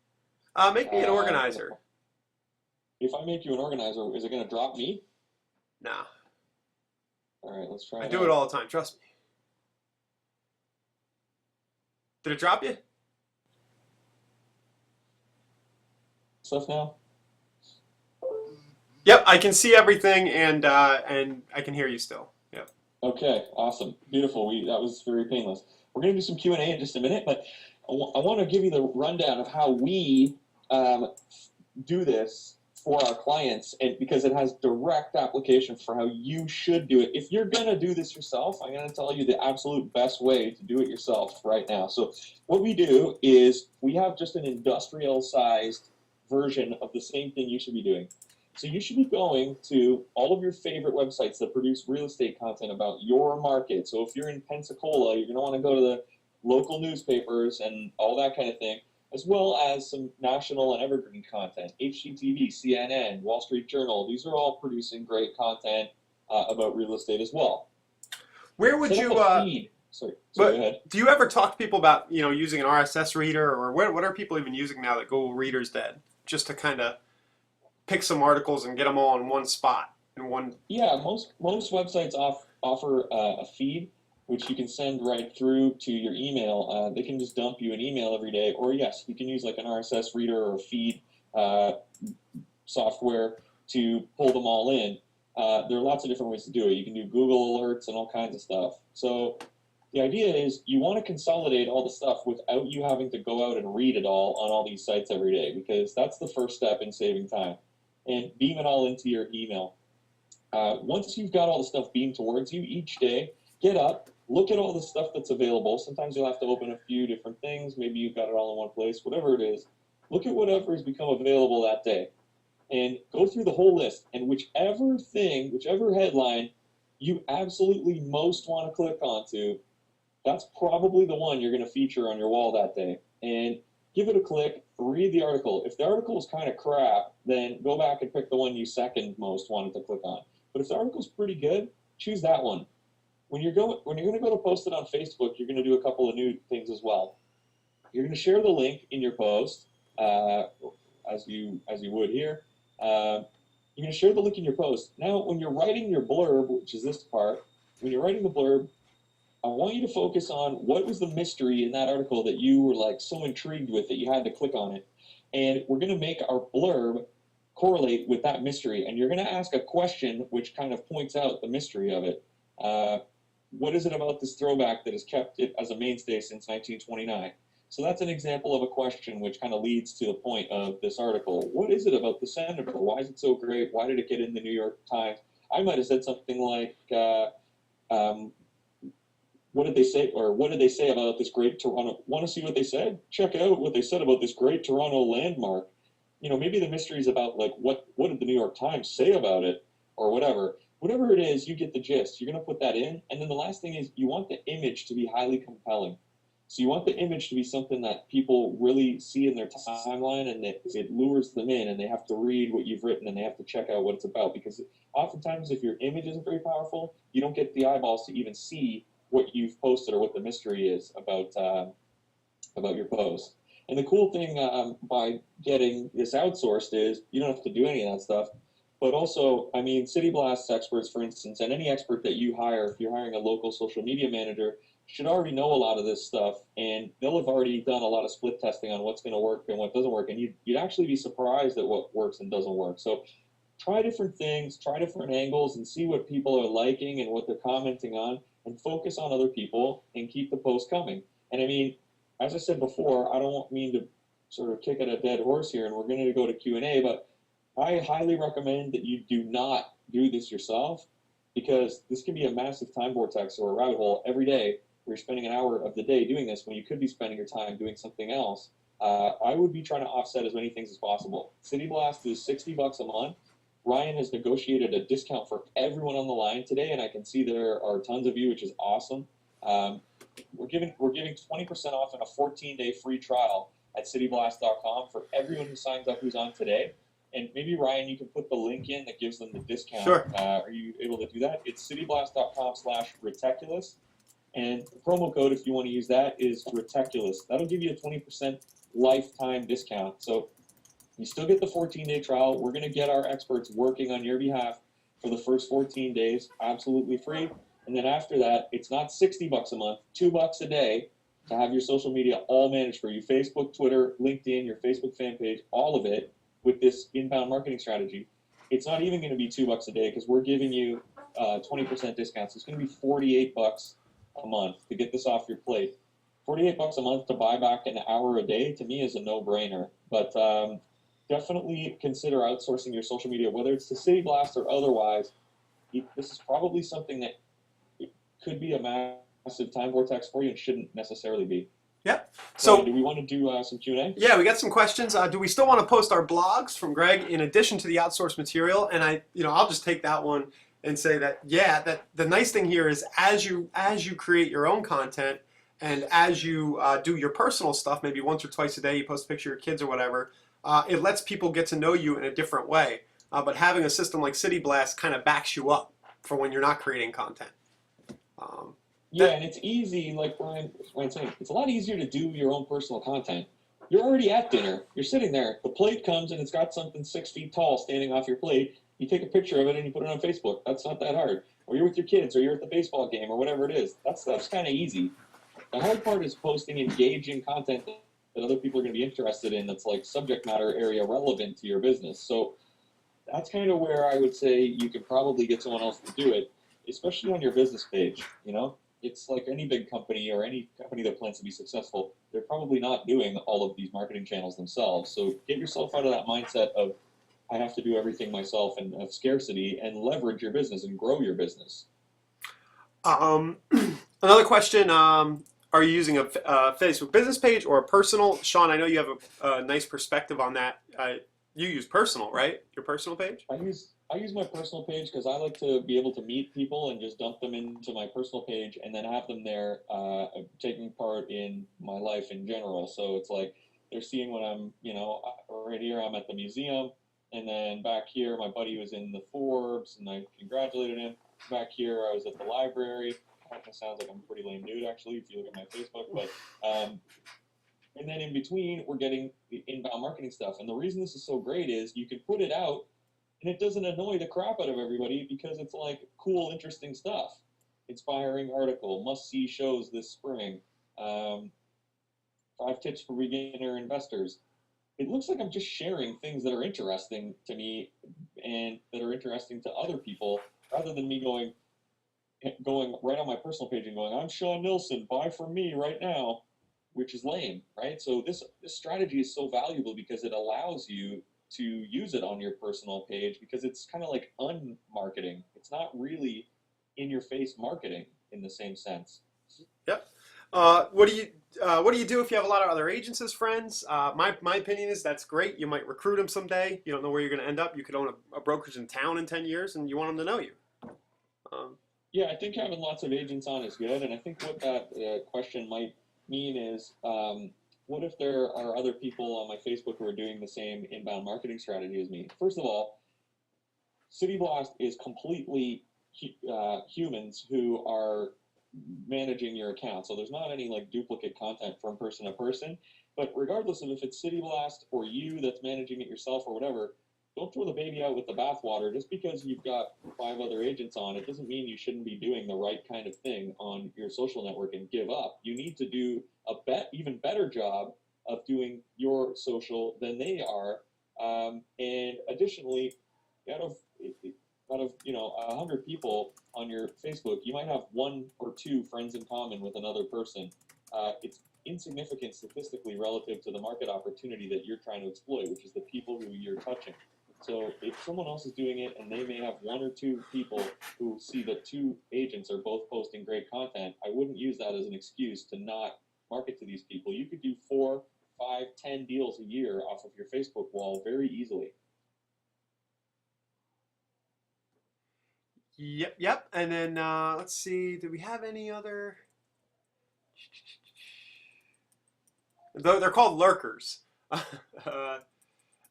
Make me an organizer. If I make you an organizer, is it going to drop me? Nah. All right, let's try. I do it all the time. Trust me. Did it drop you? Stuff now. Yep, I can see everything, and I can hear you still. Yep. Okay, awesome, beautiful. That was very painless. We're going to do some Q&A in just a minute, but I want to give you the rundown of how we do this for our clients, and because it has direct application for how you should do it. If you're going to do this yourself, I'm going to tell you the absolute best way to do it yourself right now. So what we do is we have just an industrial-sized version of the same thing you should be doing. So you should be going to all of your favorite websites that produce real estate content about your market. So if you're in Pensacola, you're going to want to go to the local newspapers and all that kind of thing, as well as some national and evergreen content. HGTV, CNN, Wall Street Journal, these are all producing great content about real estate as well. Where would you feed. Sorry, go ahead. Do you ever talk to people about, using an RSS reader, or what are people even using now that Google Reader's dead, just to kind of pick some articles and get them all in one spot in one? Yeah, most websites offer a feed which you can send right through to your email. They can just dump you an email every day, or yes, you can use like an RSS reader or a feed software to pull them all in. There are lots of different ways to do it. You can do Google alerts and all kinds of stuff. So the idea is you want to consolidate all the stuff without you having to go out and read it all on all these sites every day, because that's the first step in saving time. And beam it all into your email. Once you've got all the stuff beamed towards you each day, get up, look at all the stuff that's available. Sometimes you'll have to open a few different things. Maybe you've got it all in one place, whatever it is. Look at whatever has become available that day and go through the whole list. And whichever headline you absolutely most want to click onto, that's probably the one you're going to feature on your wall that day. And give it a click, read the article. If the article is kind of crap, then go back and pick the one you second most wanted to click on. But if the article's pretty good, choose that one. When you're going to go to post it on Facebook, you're going to do a couple of new things as well. You're going to share the link in your post, as you would here. You're going to share the link in your post. Now, when you're writing your blurb, which is this part, when you're writing the blurb, I want you to focus on what was the mystery in that article that you were like so intrigued with that you had to click on it. And we're going to make our blurb correlate with that mystery. And you're going to ask a question which kind of points out the mystery of it. What is it about this throwback that has kept it as a mainstay since 1929? So that's an example of a question which kind of leads to the point of this article. What is it about the senator? Why is it so great? Why did it get in the New York Times? I might have said something like, what did they say? Or what did they say about this great Toronto? Want to see what they said? Check out what they said about this great Toronto landmark. Maybe the mystery is about like, what did the New York Times say about it, or whatever. Whatever it is, you get the gist. You're going to put that in. And then the last thing is you want the image to be highly compelling. So you want the image to be something that people really see in their timeline, and that it lures them in, and they have to read what you've written, and they have to check out what it's about. Because oftentimes if your image isn't very powerful, you don't get the eyeballs to even see what you've posted or what the mystery is about your post. And the cool thing by getting this outsourced is you don't have to do any of that stuff. But also, I mean, City Blast experts, for instance, and any expert that you hire, if you're hiring a local social media manager, should already know a lot of this stuff, and they'll have already done a lot of split testing on what's going to work and what doesn't work, and you'd actually be surprised at what works and doesn't work. So try different things, try different angles, and see what people are liking and what they're commenting on, and focus on other people and keep the post coming. And I mean, as I said before, I don't mean to sort of kick at a dead horse here, and we're going to go to Q&A, but I highly recommend that you do not do this yourself, because this can be a massive time vortex or a rabbit hole every day where you're spending an hour of the day doing this when you could be spending your time doing something else. I would be trying to offset as many things as possible. City Blast is $60 a month. Ryan has negotiated a discount for everyone on the line today, and I can see there are tons of you, which is awesome. We're giving 20% off and a 14-day free trial at cityblast.com for everyone who signs up who's on today. And maybe, Ryan, you can put the link in that gives them the discount. Sure. Are you able to do that? It's cityblast.com/reticulous. And the promo code, if you want to use that, is reticulous. That'll give you a 20% lifetime discount. So you still get the 14-day trial. We're going to get our experts working on your behalf for the first 14 days, absolutely free. And then after that, it's not $60 a month, $2 a day to have your social media all managed for you. Facebook, Twitter, LinkedIn, your Facebook fan page, all of it with this inbound marketing strategy. It's not even going to be $2 a day because we're giving you 20% discounts. It's going to be $48 a month to get this off your plate. $48 a month to buy back an hour a day, to me, is a no-brainer. But definitely consider outsourcing your social media, whether it's to City Blast or otherwise. This is probably something that could be a massive time vortex for you and shouldn't necessarily be. Yep. So, So do we want to do some Q&A? yeah, we got some questions. Do we still want to post our blogs from Greg in addition to the outsourced material? And I'll just take that one and say that that the nice thing here is as you create your own content and as you do your personal stuff, maybe once or twice a day you post a picture of your kids or whatever, it lets people get to know you in a different way. But having a system like City Blast kind of backs you up for when you're not creating content. Yeah, and it's easy, like Ryan's saying, it's a lot easier to do your own personal content. You're already at dinner. You're sitting there. The plate comes and it's got something 6 feet tall standing off your plate. You take a picture of it and you put it on Facebook. That's not that hard. Or you're with your kids or you're at the baseball game or whatever it is. That's kind of easy. The hard part is posting engaging content that other people are going to be interested in that's like subject matter area relevant to your business. So that's kind of where I would say you can probably get someone else to do it, especially on your business page, you know? It's like any big company or any company that plans to be successful, they're probably not doing all of these marketing channels themselves. So get yourself out of that mindset of, I have to do everything myself and of scarcity, and leverage your business and grow your business. Another question, are you using a Facebook business page or a personal? Sean, I know you have a nice perspective on that. You use personal, right? Your personal page? I use my personal page because I like to be able to meet people and just dump them into my personal page and then have them there taking part in my life in general. So it's like they're seeing when I'm, right here I'm at the museum, and then back here my buddy was in the Forbes and I congratulated him. Back here I was at the library. Kind of sounds like I'm a pretty lame dude actually if you look at my Facebook, but and then in between we're getting the inbound marketing stuff. And the reason this is so great is you can put it out and it doesn't annoy the crap out of everybody because it's like cool, interesting stuff. Inspiring article, must-see shows this spring, 5 tips for beginner investors. It looks like I'm just sharing things that are interesting to me and that are interesting to other people, rather than me going right on my personal page and going, I'm Sean Nilsson, buy from me right now, which is lame, right? So this strategy is so valuable because it allows you to use it on your personal page, because it's kind of like unmarketing. It's not really in your face marketing in the same sense. Yep. What do you do if you have a lot of other agents as friends? My opinion is that's great. You might recruit them someday. You don't know where you're going to end up. You could own a brokerage in town in 10 years, and you want them to know you. Yeah, I think having lots of agents on is good, and I think what that question might mean is, what if there are other people on my Facebook who are doing the same inbound marketing strategy as me? First of all, City Blast is completely humans who are managing your account. So there's not any like duplicate content from person to person. But regardless of if it's City Blast or you that's managing it yourself or whatever, don't throw the baby out with the bathwater. Just because you've got 5 other agents on, it doesn't mean you shouldn't be doing the right kind of thing on your social network and give up. You need to do a even better job of doing your social than they are. And additionally, out of 100 people on your Facebook, you might have 1 or 2 friends in common with another person. it's insignificant statistically relative to the market opportunity that you're trying to exploit, which is the people who you're touching. So if someone else is doing it and they may have one or two people who see that two agents are both posting great content, I wouldn't use that as an excuse to not market to these people. You could do 4, 5, 10 deals a year off of your Facebook wall very easily. Yep. And then let's see, do we have any other? Though they're called lurkers.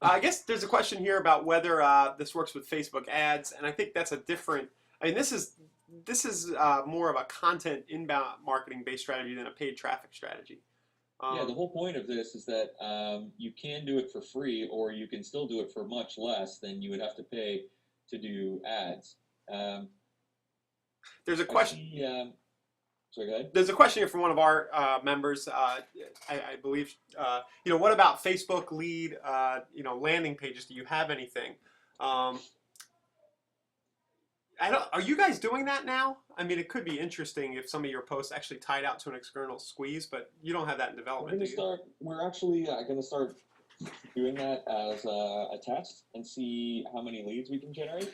I guess there's a question here about whether this works with Facebook ads, and I think that's a different. I mean, this is more of a content inbound marketing based strategy than a paid traffic strategy. Yeah, the whole point of this is that you can do it for free, or you can still do it for much less than you would have to pay to do ads. There's a question. Sorry, go ahead. There's a question here from one of our members. I believe. What about Facebook lead? Landing pages. Do you have anything? Are you guys doing that now? I mean, it could be interesting if some of your posts actually tied out to an external squeeze, but you don't have that in development. We're actually going to start doing that as a test and see how many leads we can generate.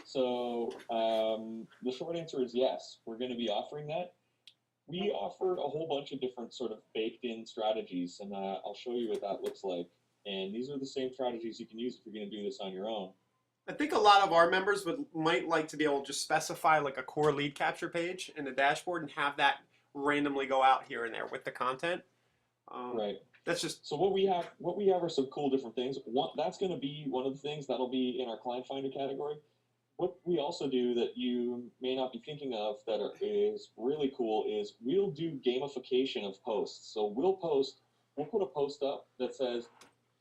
So the short answer is yes, we're going to be offering that. We offer a whole bunch of different sort of baked-in strategies, and I'll show you what that looks like. And these are the same strategies you can use if you're going to do this on your own. I think a lot of our members might like to be able to just specify like a core lead capture page in the dashboard and have that randomly go out here and there with the content. Right. That's just so what we have are some cool different things. That's going to be one of the things that'll be in our client finder category. What we also do that you may not be thinking of that is really cool is we'll do gamification of posts. So we'll put a post up that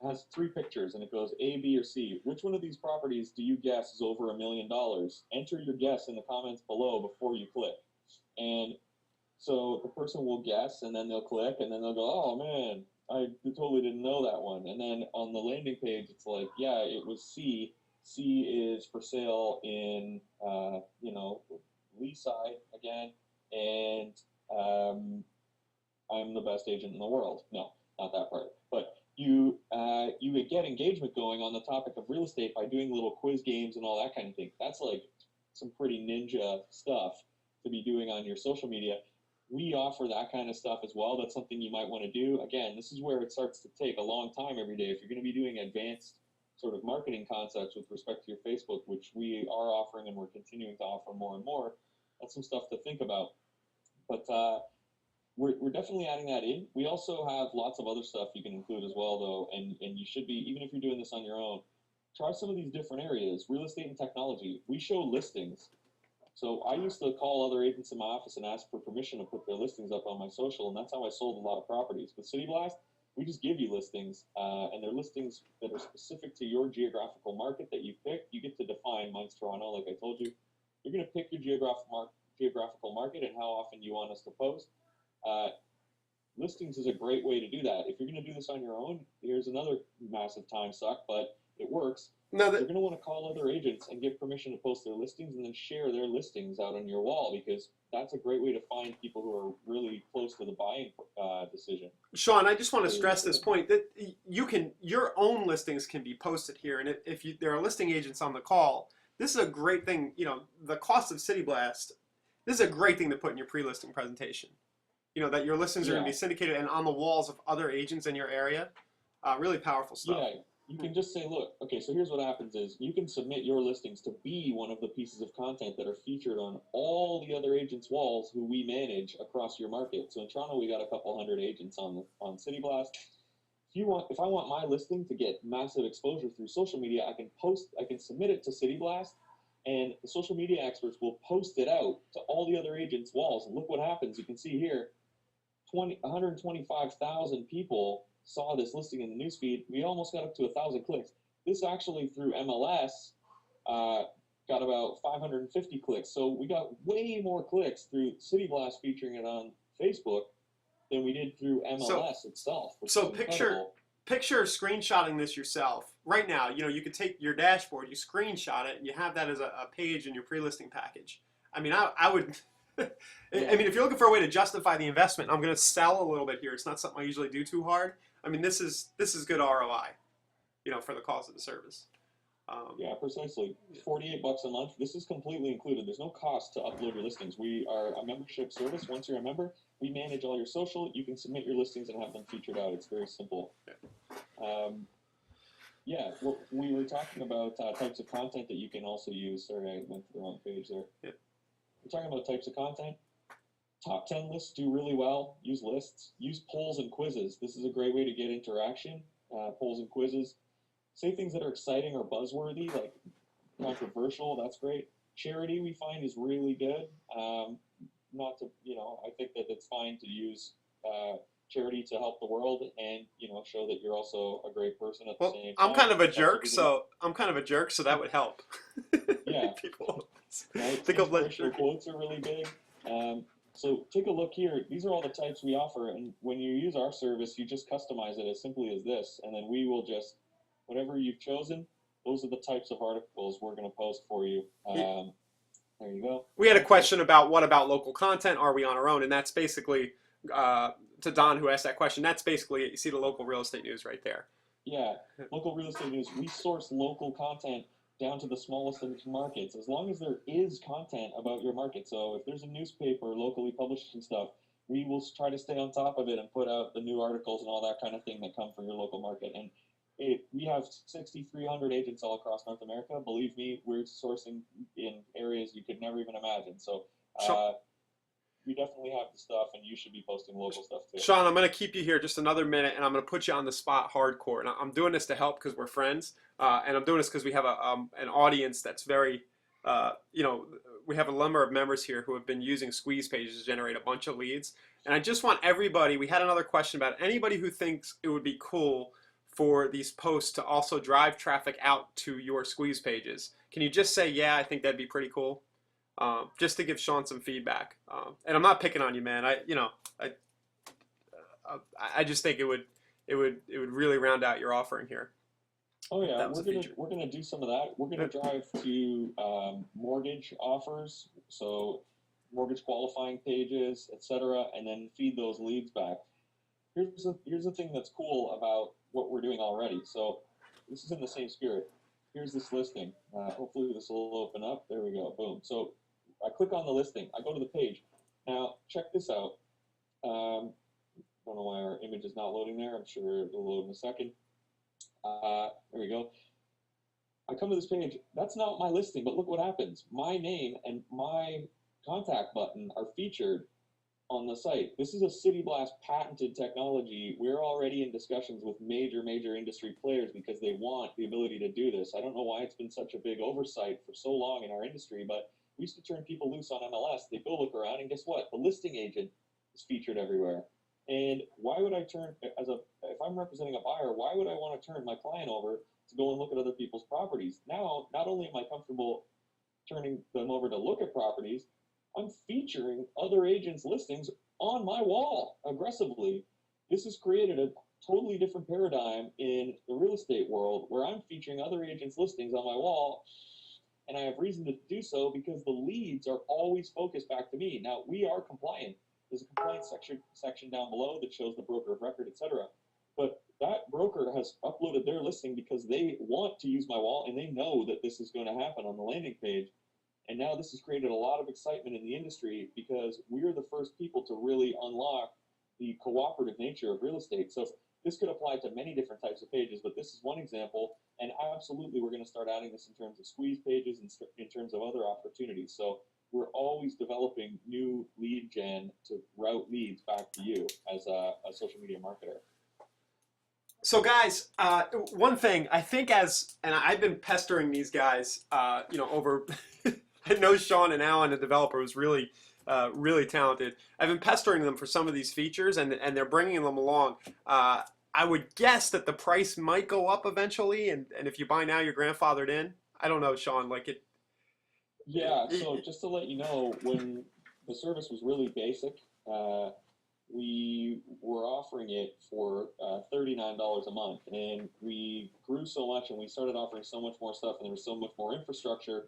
has 3 pictures and it goes A, B, or C. Which one of these properties do you guess is over $1 million? Enter your guess in the comments below before you click. And so the person will guess and then they'll click and then they'll go, oh man, I totally didn't know that one. And then on the landing page, it's like, yeah, it was C. C is for sale in, Leaside again, and I'm the best agent in the world. No, not that part. But you would get engagement going on the topic of real estate by doing little quiz games and all that kind of thing. That's like some pretty ninja stuff to be doing on your social media. We offer that kind of stuff as well. That's something you might want to do. Again, this is where it starts to take a long time every day. If you're going to be doing advanced sort of marketing concepts with respect to your Facebook, which we are offering and we're continuing to offer more and more, that's some stuff to think about. But we're definitely adding that in. We also have lots of other stuff you can include as well, though, and you should be, even if you're doing this on your own, try some of these different areas. Real estate and technology. We show listings. So I used to call other agents in my office and ask for permission to put their listings up on my social, and that's how I sold a lot of properties. With City Blast, we just give you listings, and they're listings that are specific to your geographical market that you pick. You get to define. Mine's Toronto, like I told you. You're going to pick your geographical market and how often you want us to post. Listings is a great way to do that. If you're going to do this on your own, here's another massive time suck, but it works. You're going to want to call other agents and get permission to post their listings and then share their listings out on your wall, because that's a great way to find people who are really close to the buying decision. Sean, I just want to stress this point that your own listings can be posted here, and if there are listing agents on the call, this is a great thing. The cost of City Blast, this is a great thing to put in your pre-listing presentation. That your listings are going to be syndicated and on the walls of other agents in your area. Really powerful stuff. Yeah. You can just say, look, okay, so here's what happens is you can submit your listings to be one of the pieces of content that are featured on all the other agents' walls who we manage across your market. So in Toronto, we got a couple hundred agents on City Blast. If I want my listing to get massive exposure through social media, I can submit it to City Blast, and the social media experts will post it out to all the other agents' walls. And look what happens. You can see here, 125,000 people saw this listing in the newsfeed. We almost got up to 1,000 clicks. This actually through MLS got about 550 clicks. So we got way more clicks through City Blast featuring it on Facebook than we did through MLS itself. So picture screenshotting this yourself. Right now, you could take your dashboard, you screenshot it, and you have that as a page in your pre-listing package. I mean, I would I mean, if you're looking for a way to justify the investment, I'm going to sell a little bit here. It's not something I usually do too hard. I mean, this is good ROI, for the cost of the service. Yeah, precisely. 48 bucks a month. This is completely included. There's no cost to upload your listings. We are a membership service. Once you're a member, we manage all your social. You can submit your listings and have them featured out. It's very simple. Yeah, well, we were talking about types of content that you can also use. Sorry, I went to the wrong page there. Yeah. We're talking about types of content. Top 10 lists do really well. Use lists. Use polls and quizzes. This is a great way to get interaction. Polls and quizzes. Say things that are exciting or buzzworthy, like controversial. That's great. Charity, we find, is really good. Not to, I think that it's fine to use charity to help the world and, show that you're also a great person at the same time. I'm kind of a jerk, so that would help. Yeah. People right? think of Inspirational quotes are really big. So take a look here. These are all the types we offer, and when you use our service, you just customize it as simply as this, and then we will just, whatever you've chosen, those are the types of articles we're going to post for you. There you go. We had a question about what about local content? Are we on our own? And that's basically, to Don who asked that question, that's basically, you see the local real estate news right there. Yeah, local real estate news. We source local content down to the smallest of markets, as long as there is content about your market. So if there's a newspaper locally publishing stuff, we will try to stay on top of it and put out the new articles and all that kind of thing that come from your local market. And we have 6,300 agents all across North America. Believe me, we're sourcing in areas you could never even imagine. So we definitely have the stuff, and you should be posting local stuff too. Sean, I'm going to keep you here just another minute, and I'm going to put you on the spot hardcore. And I'm doing this to help because we're friends, and I'm doing this because we have an audience that's very, we have a number of members here who have been using squeeze pages to generate a bunch of leads. And I just want everybody, we had another question about it, anybody who thinks it would be cool for these posts to also drive traffic out to your squeeze pages. Can you just say, yeah, I think that'd be pretty cool? Just to give Sean some feedback. And I'm not picking on you, man. I just think it would really round out your offering here. Oh yeah, we're gonna do some of that. We're gonna drive to mortgage offers, so mortgage qualifying pages, etc., and then feed those leads back. Here's the thing that's cool about what we're doing already. So this is in the same spirit. Here's this listing. Hopefully this will open up. There we go. Boom. So I click on the listing. I go to the page. Now check this out. Don't know why our image is not loading there. I'm sure it'll load in a second. There we go. I come to this page. That's not my listing, but look what happens. My name and my contact button are featured on the site. This is a City Blast patented technology. We're already in discussions with major industry players because they want the ability to do this. I don't know why it's been such a big oversight for so long in our industry, but we used to turn people loose on MLS. They go look around, and guess what? The listing agent is featured everywhere. And why would I turn, if I'm representing a buyer, why would I want to turn my client over to go and look at other people's properties? Now, not only am I comfortable turning them over to look at properties, I'm featuring other agents' listings on my wall aggressively. This has created a totally different paradigm in the real estate world where I'm featuring other agents' listings on my wall, and I have reason to do so because the leads are always focused back to me. Now, we are compliant. There's a compliance section down below that shows the broker of record, etc. But that broker has uploaded their listing because they want to use my wall, and they know that this is going to happen on the landing page. And now this has created a lot of excitement in the industry because we're the first people to really unlock the cooperative nature of real estate. So this could apply to many different types of pages, but this is one example. And absolutely, we're going to start adding this in terms of squeeze pages and in terms of other opportunities. So we're always developing new lead gen to route leads back to you as a social media marketer. So guys, one thing I think and I've been pestering these guys, over, I know Sean and Alan, the developer, was really talented. I've been pestering them for some of these features, and they're bringing them along. I would guess that the price might go up eventually, and if you buy now, you're grandfathered in. I don't know, Sean, Yeah, so just to let you know, when the service was really basic, we were offering it for $39 a month, and we grew so much, and we started offering so much more stuff, and there was so much more infrastructure.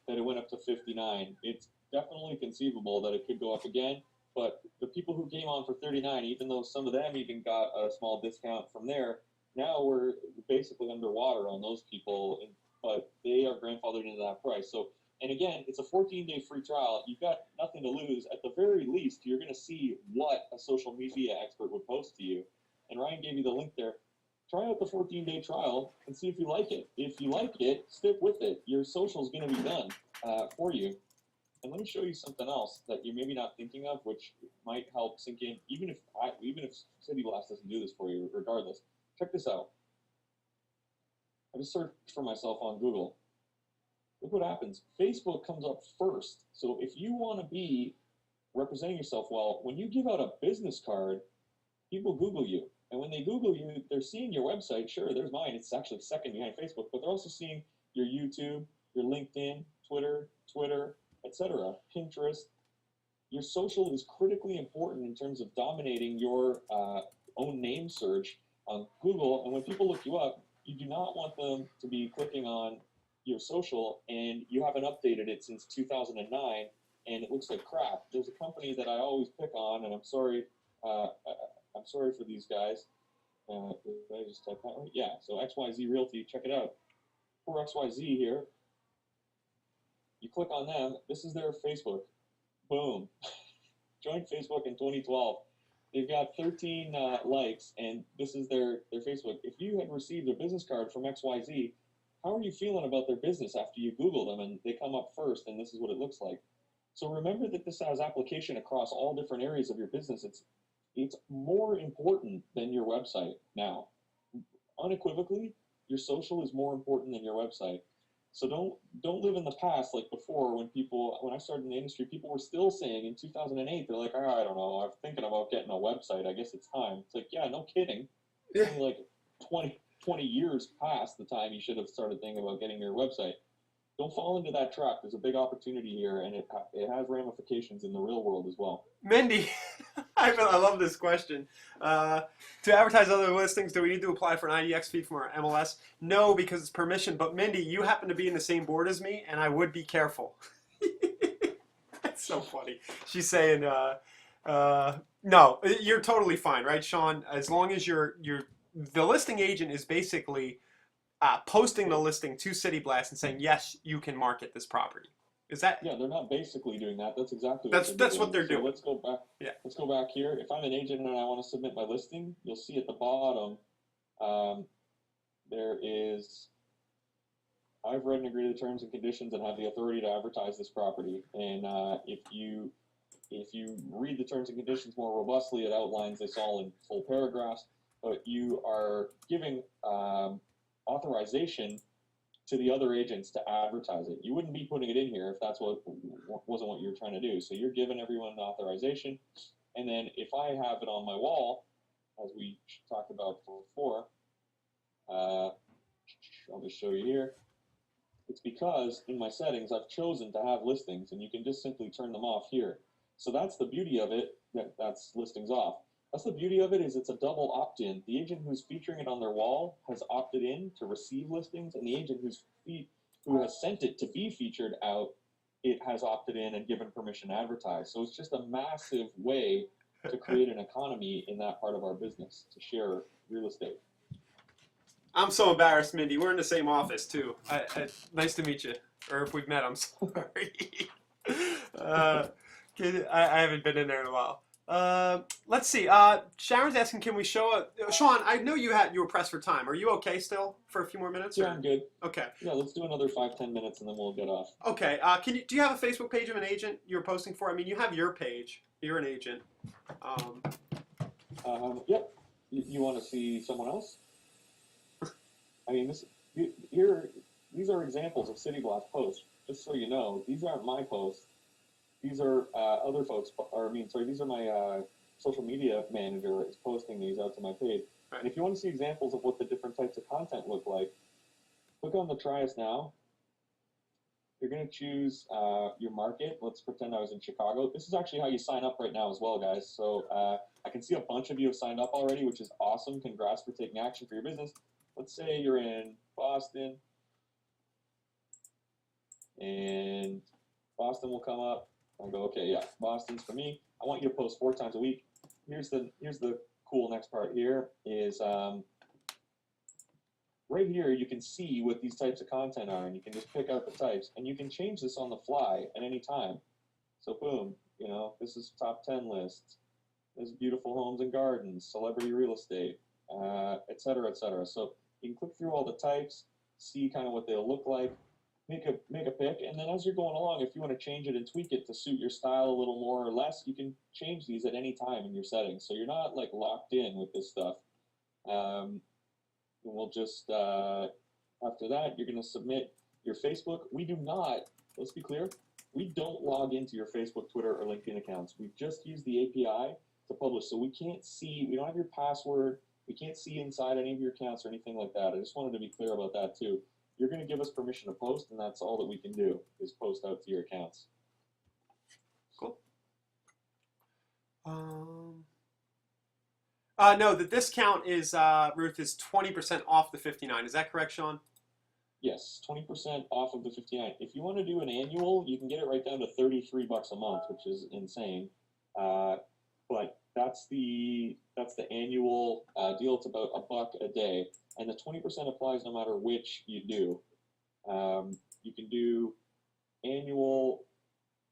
that it went up to 59. It's definitely conceivable that it could go up again. But the people who came on for 39, even though some of them even got a small discount from there, now we're basically underwater on those people, but they are grandfathered into that price. So, and again, it's a 14-day free trial. You've got nothing to lose. At the very least, you're going to see what a social media expert would post to you. And Ryan gave you the link there. Try out the 14-day trial and see if you like it. If you like it, stick with it. Your social is going to be done for you. And let me show you something else that you're maybe not thinking of, which might help sink in, even if City Blast doesn't do this for you, regardless. Check this out. I just searched for myself on Google. Look what happens. Facebook comes up first. So if you want to be representing yourself well, when you give out a business card, people Google you. And when they Google you, they're seeing your website. Sure, there's mine. It's actually second behind Facebook, but they're also seeing your YouTube, your LinkedIn, Twitter, etc., Pinterest. Your social is critically important in terms of dominating your own name search on Google. And when people look you up, you do not want them to be clicking on your social and you haven't updated it since 2009 and it looks like crap. There's a company that I always pick on, and I'm sorry for these guys. Did I just type that right? Yeah, so XYZ Realty, check it out. For XYZ here, you click on them, this is their Facebook. Boom. Joined Facebook in 2012. They've got 13 likes, and this is their Facebook. If you had received a business card from XYZ, how are you feeling about their business after you Google them and they come up first and this is what it looks like? So remember that this has application across all different areas of your business. It's more important than your website now. Unequivocally, your social is more important than your website. So don't live in the past like before when I started in the industry, people were still saying in 2008, they're like, oh, I don't know, I'm thinking about getting a website. I guess it's time. It's like, yeah, no kidding. It's only like 20 years past the time you should have started thinking about getting your website. Don't fall into that trap. There's a big opportunity here, and it has ramifications in the real world as well. Mindy, I love this question. To advertise other listings, do we need to apply for an IDX fee from our MLS? No, because it's permission. But Mindy, you happen to be in the same board as me, and I would be careful. That's so funny. She's saying, no, you're totally fine, right, Sean? As long as the listing agent is basically posting the listing to City Blast and saying, yes, you can market this property. Is that? Yeah, they're not basically doing that. That's exactly what they're doing. Let's go back. Yeah. Let's go back here. If I'm an agent and I want to submit my listing, you'll see at the bottom there is, I've read and agreed to the terms and conditions and have the authority to advertise this property. And if you read the terms and conditions more robustly, it outlines this all in full paragraphs. But you are giving authorization to the other agents to advertise it. You wouldn't be putting it in here if that's wasn't what you're trying to do. So you're giving everyone authorization. And then if I have it on my wall, as we talked about before, I'll just show you here. It's because in my settings, I've chosen to have listings, and you can just simply turn them off here. So that's the beauty of it, that's listings off. That's the beauty of it, is it's a double opt-in. The agent who's featuring it on their wall has opted in to receive listings, and the agent who has sent it to be featured out, it has opted in and given permission to advertise. So it's just a massive way to create an economy in that part of our business, to share real estate. I'm so embarrassed, Mindy. We're in the same office, too. Nice to meet you. Or if we've met, I'm sorry. I haven't been in there in a while. Let's see. Sharon's asking, can we show Sean, I know you were pressed for time. Are you okay still for a few more minutes? Yeah, I'm good. Okay. Yeah, let's do another 5-10 minutes and then we'll get off. Okay. Do you have a Facebook page of an agent you're posting for? I mean, you have your page. You're an agent. Yep. You want to see someone else? I mean, these are examples of City Blast posts. Just so you know, these aren't my posts. These are other folks, these are my social media manager is posting these out to my page. Right. And if you want to see examples of what the different types of content look like, click on the Try Us Now. You're going to choose your market. Let's pretend I was in Chicago. This is actually how you sign up right now as well, guys. So I can see a bunch of you have signed up already, which is awesome. Congrats for taking action for your business. Let's say you're in Boston. and Boston will come up. I'll go, okay, yeah, Boston's for me. I want you to post 4 times a week. Here's the cool next part here is right here you can see what these types of content are, and you can just pick out the types, and you can change this on the fly at any time. So boom, you know, this is top 10 lists. There's beautiful homes and gardens, celebrity real estate, et cetera, et cetera. So you can click through all the types, see kind of what they'll look like, make a pick, and then as you're going along, if you want to change it and tweak it to suit your style a little more or less, you can change these at any time in your settings. So you're not like locked in with this stuff. We'll just after that, you're going to submit your Facebook. We do not. Let's be clear. We don't log into your Facebook, Twitter, or LinkedIn accounts. We just use the API to publish, so we can't see. We don't have your password. We can't see inside any of your accounts or anything like that. I just wanted to be clear about that too. You're going to give us permission to post, and that's all that we can do is post out to your accounts. Cool. No, the discount is, Ruth, is 20% off the 59. Is that correct, Sean? Yes, 20% off of the 59. If you want to do an annual, you can get it right down to $33 a month, which is insane. But that's the annual deal. It's about $1 a day, and the 20% applies no matter which you do. You can do annual,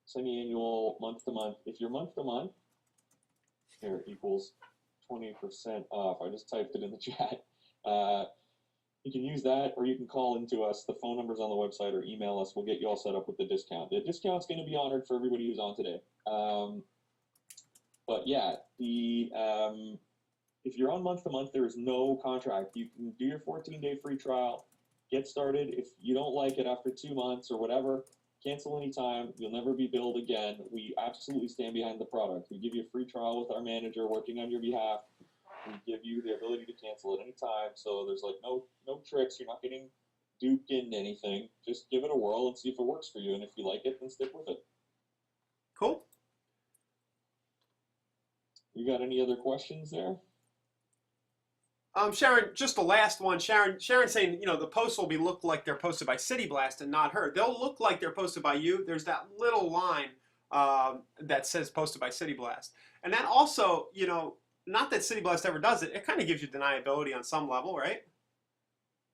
semi-annual, month to month. If you're month to month, here equals 20% off. I just typed it in the chat. You can use that, or you can call into us. The phone number's on the website, or email us. We'll get you all set up with the discount. The discount's going to be honored for everybody who's on today. But yeah, if you're on month to month, there is no contract. You can do your 14-day free trial, get started. If you don't like it after 2 months or whatever, cancel anytime. You'll never be billed again. We absolutely stand behind the product. We give you a free trial with our manager working on your behalf. We give you the ability to cancel at any time. So there's like no tricks. You're not getting duped into anything. Just give it a whirl and see if it works for you. And if you like it, then stick with it. Cool. You got any other questions there? Sharon, just the last one. Sharon saying, you know, the posts will look like they're posted by City Blast and not her. They'll look like they're posted by you. There's that little line that says posted by City Blast. And that also, you know, not that City Blast ever does it. It kind of gives you deniability on some level, right?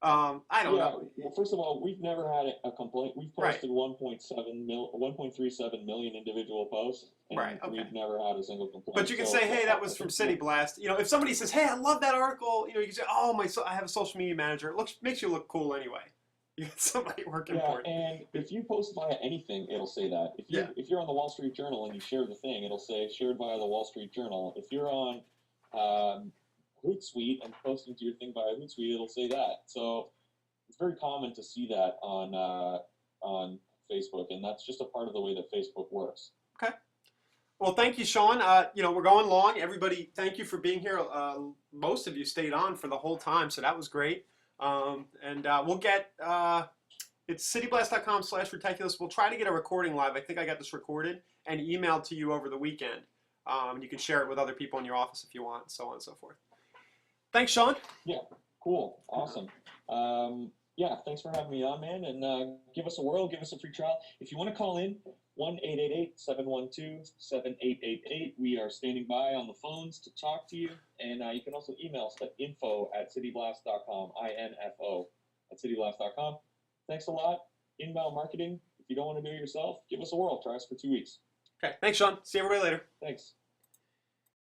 I don't know. Well, first of all, we've never had a complaint. We've posted 1.37 million individual posts, and we've never had a single complaint. But you can say, hey, that was from City Blast. You know, if somebody says, hey, I love that article, you know, you can say, oh, I have a social media manager. It makes you look cool anyway. You get somebody working for it. And if you post via anything, it'll say that. If you're on the Wall Street Journal and you share the thing, it'll say shared via the Wall Street Journal. If you're on Hootsuite and posting to your thing via Hootsuite, it'll say that. So it's very common to see that on Facebook, and that's just a part of the way that Facebook works. Okay. Well, thank you, Sean. You know, we're going long. Everybody, thank you for being here. Most of you stayed on for the whole time, so that was great. And we'll get it's cityblast.com/ridiculous. We'll try to get a recording live. I think I got this recorded and emailed to you over the weekend. You can share it with other people in your office if you want, and so on and so forth. Thanks, Sean. Yeah, cool. Awesome. Yeah, thanks for having me on, man. And give us a whirl. Give us a free trial. If you want to call in, 1-888-712-7888. We are standing by on the phones to talk to you. And you can also email us at info@cityblast.com, info@cityblast.com. Thanks a lot. Inbound marketing. If you don't want to do it yourself, give us a whirl. Try us for 2 weeks. Okay. Thanks, Sean. See everybody later. Thanks.